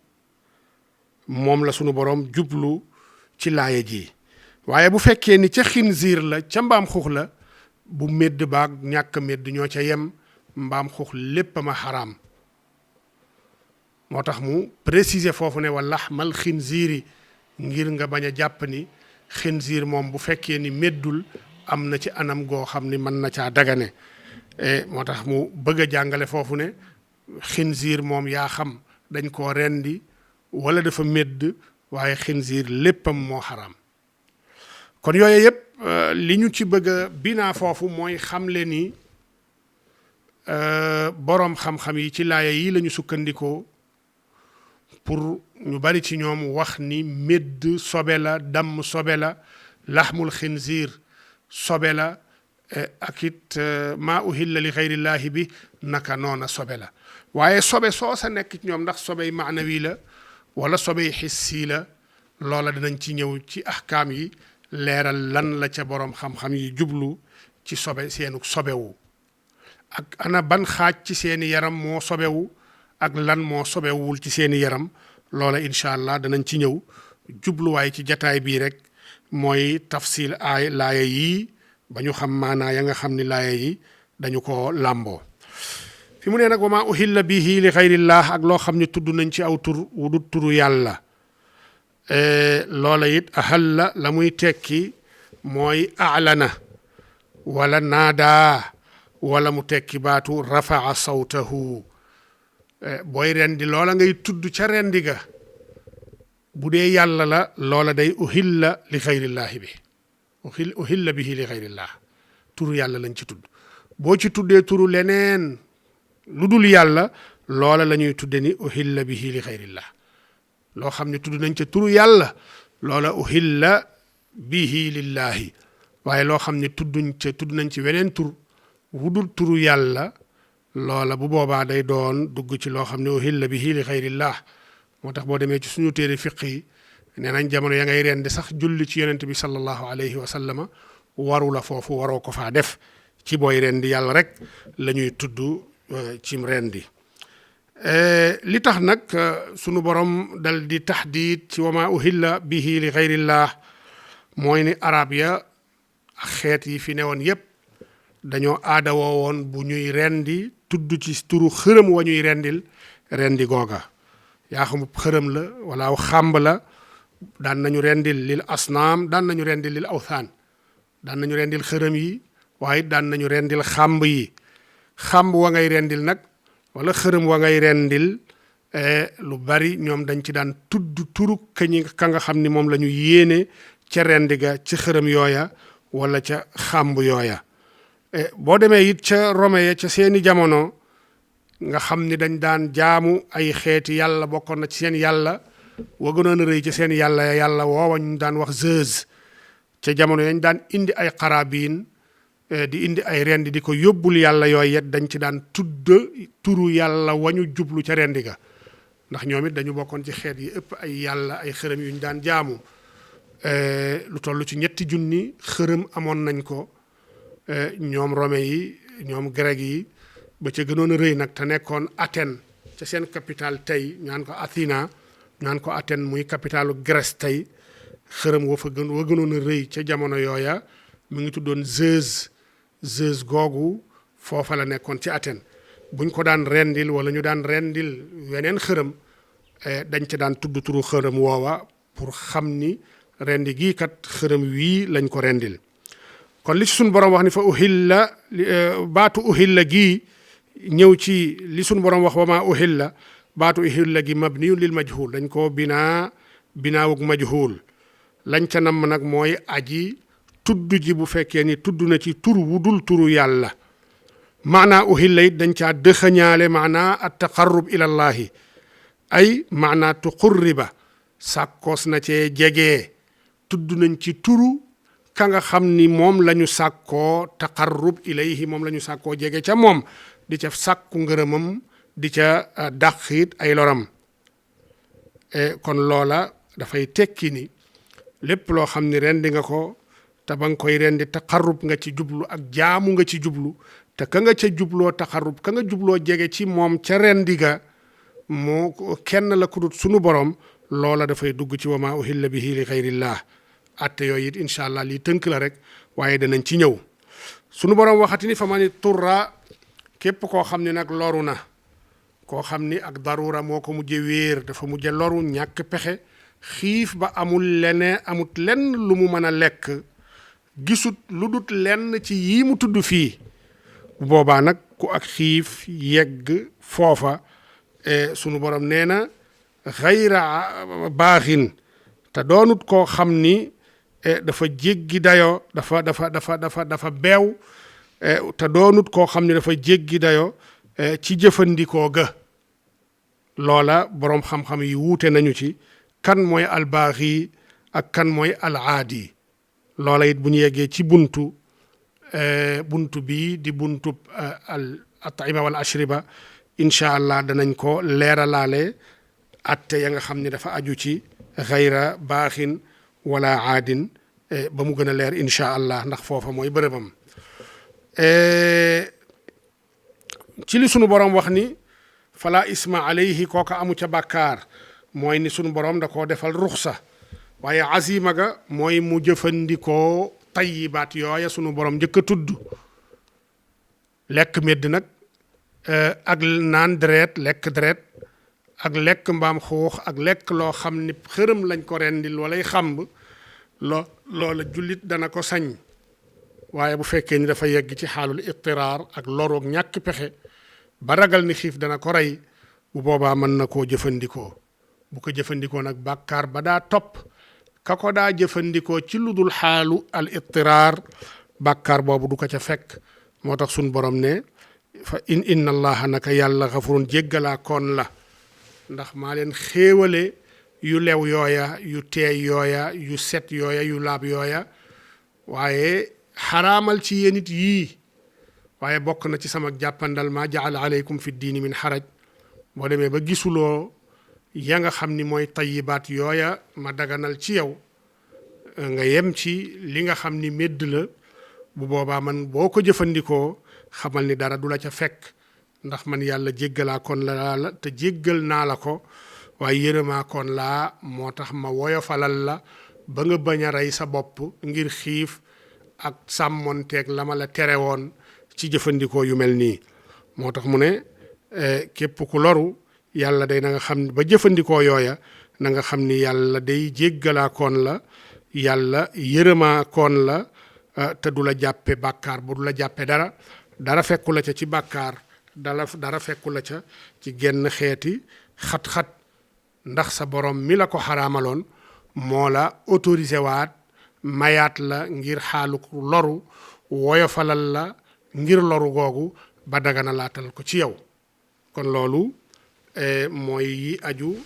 moom la sunu boroom jublu ci laaya ji waaye bu fekkee ni ca xinziir la ca mbaam xuux la bu médd baag ñàkk médd ñoo ca yem mbaam xuux lépp ma xaraam moo tax mu préciser foofu ne wa laxmal xinziiri ngir nga bañ a jàpp ni xinziir moom bu fekkee ni méddul am na ci anam goo xam ni mën na caa dagane moo tax mu bëgg a jàngale foofu ne xinziir moom yaa xam dañ koo rendi wala dafa médd waaye xinziir léppam moo xaraam kon yooyu yëpp li ñu ci bëgg a binaa foofu mooy xamle ni boroom xam-xam yi ci laaya yi lañu sukkandikoo pour ñu bari ci ñoom wax ni médd sobe la damm sobe la laxmul xinziir sobe la ak it maa uhilla li xayrillaahi bi naka noona sobe la waaye sobe soo sa nekk ci ñoom ndax sobey maanawi la wala sobey xissi la loola dinañ ci ñëw ci ahkaam yi leeral lan la ca boroom xam-xam yi jublu ci sobe seenu sobewu ak ana ban xaaj ci seeni yaram moo sobewu ak lan moo sobewul ci seeni yaram loola incha allah danañ ci ñëw jubluwaay ci jataay bii rek mooy tafsil ay laaya yii ba ñu xam maanaa ya nga xam ni laaya yi dañu ko làmboo fi mu ne nag wa maa uhilla bihi li xayrillah ak loo xam ne tudd nañ ci aw tur wu du turu yàlla loola it ahalla la muy tekki mooy aalana wala naadaa wala mu tekki baatu rafaa sawtahu booy rendi loola ngay tudd ca rendi ga bu dee yàlla la loola day uhilla li xayrillaahi bi uhilla bihi li xayrillah turu yàlla lañ ci tudd boo ci tuddee turu leneen lu dul yàlla loola la ñuy tudde ni uhilla bihi li xayrillah loo xam ne tudd nañ ca turu yàlla loola uhilla bihi lillahi waaye loo xam ne tudd nañ ci weneen tur wudul turu yàlla loola bu boobaa day doon dugg ci loo xam ne uhilla bihi li xayrillah moo tax boo demee ci suñu téere fiq yi nee nañ jamono ya ngay rendi sax julli ci yonent bi sallallahu alayhi wa sallama waru la foofu waroo ko faa def ci booy rendi yàlla rek la ñuy tudd cim rendi li tax nag sunu borom dal di taxdiid ci wama uhilla bihi li xayrillah mooy ni arab ya ak xeet yi fi newoon yépp dañoo aadawoo woon bu ñuy rendi tudd ci turu xërëm wa ñuy rendil rendi googa yaa xam xërëm la wala aw xàmb la daan nañu rendil lil asnaam daan nañu rendil lil awthaan daan nañu rendil xërëm yi waaye daan nañu rendil xàmb yi xàmb wa ngay rendil nag wala xërëm wa ngay rendil lu bari ñoom dañ ci daan tudd turu ka nga xam ni moom la ñu yéene ca rendi ga ci xërëm yooya wala ca xàmb yooya boo demee it ca Rome ya ca seeni jamono nga xam ni dañ daan jaamu ay xeeti yàlla bokkoon na ci seen yàlla wa gënoon a rëy ci seen yàlla woowa ñu daan wax Zeus ca jamono yañ daan indi ay xarabiin di indi ay rendi di ko yóbbul yàlla yooyu yet dañ ci daan tudd turu yàlla wañu jublu ca rendi ga ndax ñoom it dañu bokkoon ci xeet yi ëpp ay yàlla ay xërëm yu ñu daan jaamu lu toll ci 3,000 xërëm amoon nañ ko ñoom Rome yi ñoom grec yi ba ca gënoon a rëy nag te nekkoon Athènes ca seen capitale tey ñaan ko Athina ñaan ko Athènes muy capitalu Grèce tey xërëm wa gënoon a rëy ca jamono yooya mu ngi tuddoon Zeus googu foofa la nekkoon ci Athènes buñ ko daan rendil wala ñu daan rendil weneen xërëm dañ ca daan tudd turu xërëm woowa pour xam ni rendi gii kat xërëm wii lañ ko rendil kon li ci suñ borom wax ni fa uhilla baatu uhilla gii ñëw ci li suñ borom wax wa maa uhilla baatu uhilla gi mabniyun lil majhul dañ koo binaawug majhul lañ ca namm nag mooy aji tudd ji bu fekkee ni tudd na ci tur wu dul turu yàlla maanaa uhilla it dañ caa dëxëñaale maanaa at taqarrub ilallahi ay maanaa tuqurriba sàkkoos na cee jegee tudd nañ ci turu ka nga xam ni moom la ñu sàkkoo taqarrub ilayhi moom la ñu sàkkoo jege ca moom di ca sàkku ngërëmam di ca dàqit ay loram kon loola dafay tekki ni lépp loo xam ni rendi nga ko te ba nga koy rendi taqarrub nga ci jublu ak jaamu nga ci jublu te ka nga ca jubloo taqarrub ka nga jubloo jege ci moom ca rendi ga moo kenn la ku dut sunu borom loola dafay dugg ci wa maa uhilla bihi li xayrillah atte yooyu it incha allah lii tënk la rek waaye danañ ci ñëw sunu borom waxati ni fa ma ni turra képp koo xam ne nag loru na koo xam ni ak darura moo ko mujje wéer dafa mujje loru ñàkk pexe xiif ba amut lenn lu mu mën a lekk gisut lu dut lenn ci yii mu tudd fii bu boobaa nag ku ak xiif yegg foofa sunu borom nee na xayra baaxin te doonut koo xam ni dafa jéggi dayoo dafa beew te doonut koo xam ni dafa jéggi dayoo ci jëfandikoo ga loola boroom xam-xam yi wuute nañu ci kan mooy albaaxi ak kan mooy alaadi loola it bu ñu yeggee ci buntu buntu bi di buntu al at'ima wal ashriba incha allah danañ ko leeralaale atte ya nga xam ne dafa aju ci xayra baaxin wala aadin ba mu gën a leer incha allah ndax foofa mooy bërëbam ci li sunu borom wax ni fala isma alayhi kooka amu ca bàkkaar mooy ni sunu borom da koo defal ruxsa waaye azima ga mooy mu jëfandikoo tayyibaat yooya sunu borom njëkk a tudd lekk medd nag ak naan deret lekk deret ak lekk mbaam xuux ak lekk loo xam ni xërëm lañ ko rendil walay xamb loola jullit dana ko sañ waaye bu fekkee ni dafa yegg ci xaalul ittiraar ak loroog ñàkk pexe ba ragal ni xiif dana ko rey bu boobaa mën na koo jëfandikoo bu ko jëfandikoo nag bàkkaar ba daa topp ka ko daa jëfandikoo ci lu dul xaalu al ittiraar bàkkaar boobu du ko ca fekk moo tax suñ borom ne fa inna allaha naka yàlla xafurun jéggalaa koon la ndax maa leen xéewale yu lew yooya yu teey yooya yu set yooya yu laab yooya waaye xaraamal ci yéen it yii waaye bokk na ci sama jàppandal ma jaala aleykum fi diini min xaraj boo demee ba gisuloo ya nga xam ni mooy tayibaat yooya ma daganal ci yow nga yem ci li nga xam ni médd la bu boobaa man boo ko jëfandikoo xamal ni dara du la ca fekk ndax man yàlla jéggalaa kon la te jéggal naa la ko waaye yërëmaa kon laa moo tax ma woyofalal la ba nga bañ a rey sa bopp ngir xiif ak sàmmonteeg la ma la tere woon ci jëfandikoo yu mel nii moo tax mu ne képp ku loru yàlla day na nga xam ba jëfandikoo yooya na nga xam ni yàlla day jéggalaa koon la yàlla yërëmaa koon la te du la jàppe bàkkaar bu du la jàppe dara fekku la ca ci bàkkaar dara fekku la ca ci genn xeeti xat-xat ndax sa borom mi la ko xaraamaloon moo la autorisé waat mayaat la ngir xaalu loru woyofalal la ngir loru googu ba dagana laatal ko ci yow kon loolu mooy yi aju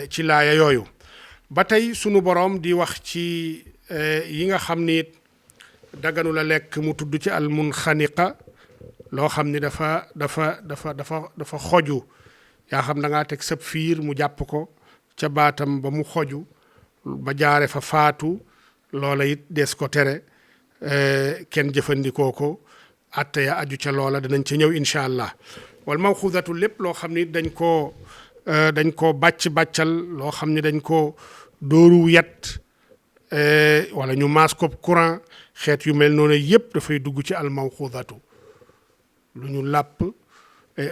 ci laaya yooyu ba tey sunu borom di wax ci yi nga xam ni daganu la lekk mu tudd ci al munxaniqa loo xam ni dafa xoju yaa xam da ngaa teg sab fiir mu jàpp ko ca baatam ba mu xoju ba jaare fa faatu loola it des ko tere kenn jëfandikoo ko atte ya aju ca loola danañ ca ñëw incha allah wal mawxudatu lépp loo xam ni dañ koo bàccal loo xam ni dañ ko dóoru yet wala ñu maas ko courant xeet yu mel noonu yépp dafay dugg ci al mawxudatu lu ñu làpp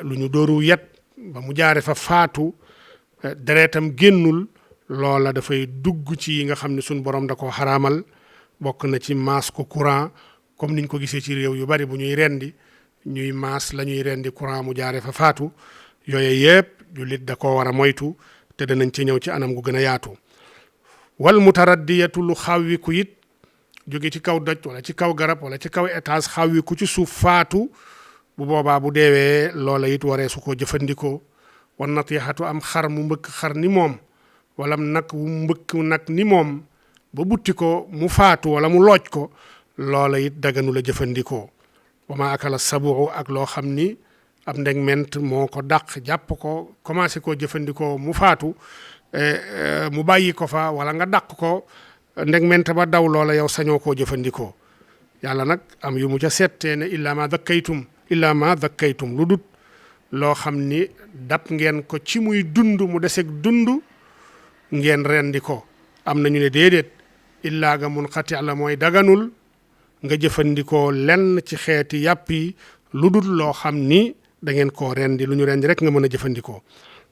lu ñu dóoru yet ba mu jaare fa faatu deretam génnul loola dafay dugg ci yi nga xam ne suñ borom da ko xaraamal bokk na ci maas ko courant comme niñ ko gisee ci réew yu bari bu ñuy rendi ñuy maas la ñuy rendi courant mu jaare fa faatu yooyu yëpp jullit da koo war a moytu te danañ ci ñëw ci anam gu gën a yaatu wal mutaraddiyatu lu xawwiku it jóge ci kaw doj wala ci kaw garab wala ci kaw étage xawwiku ci suuf faatu bu boobaa bu deewee loola it waree su ko jëfandikoo wan natixatu am xar mu mbëkk xar ni moom wala nag wu mbëkk nag ni moom ba butti ko mu faatu wala mu looj ko loola it daganu la jëfandikoo wa ma akala sabu ak loo xam ni ab ndegment moo ko dàq jàpp ko commencé koo jëfandikoo mu faatu mu bàyyi ko fa wala nga dàq ko ndegment ba daw loola yow sañoo koo jëfandikoo yàlla nag am yu mu ca settee ne illa ma dakkaytum lu dut loo xam ni dab ngeen ko ci muy dund mu deseg dund ngeen rendi ko am nañu ne déedéet illaa ga munqati la mooy daganul nga jëfandikoo lenn ci xeeti yàpp yi lu dul loo xam ni da ngeen koo rendi lu ñu rendi rek nga mën a jëfandikoo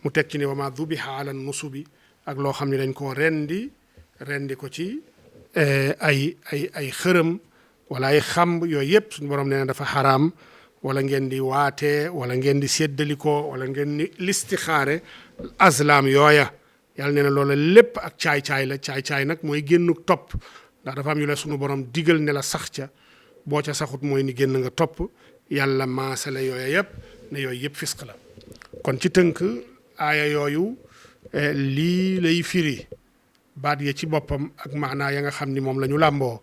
mu teg ci ne wa ma dubiha ala nusubi ak loo xam ne dañ koo rendi ko ci ay xërëm wala ay xamb yooyu yëpp suñu borom nee na dafa xaraam wala ngeen di waatee wala ngeen di séddalikoo wala ngeen di listixaare azlam yooya yàlla nee na loola lépp ak caay-caay la caay-caay nag mooy génnu topp ndax dafa am yu la suñu borom digal ne la sax ca boo ca saxut mooy ni génn nga topp yàlla maasale yooya yëpp ne yooyu yëpp fisq la kon ci tënk aaya yooyu lii lay firi baat ya ci boppam ak maanaa ya nga xam ni moom la ñu làmboo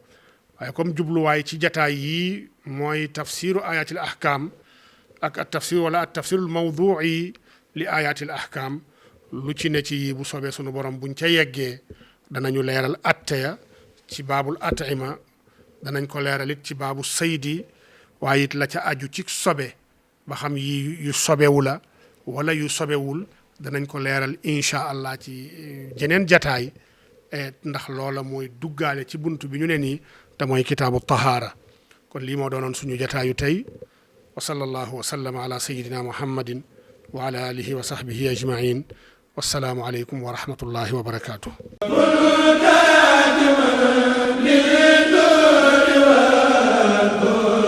waaye comme jubluwaay ci jataay yi mooy tafsiru ayatil ahkam ak at tafsir wala at tafsirul mawdu'i li ayatil ahkam lu ci ne ci yi bu soobee sunu borom buñ ca yeggee danañu leeral atteya ci baabul atima danañ ko leeral it ci baabu saydi waaye it la ca aju ci sobe ba xam yi yu sobewu la wala yu sobewul danañ ko leeral incha allah ci jeneen jataay ndax loola mooy duggaale ci bunt bi ñu ne nii te mooy kitaabu tahaara kon lii moo doonoon suñu jataayu tey wa sallallahu wa sallama ala sayidina muhammadin wa ala alihi wa sahbihi ajmain wassalaamu aleykum wa rahmatullahi wa barakatuh للنور والنور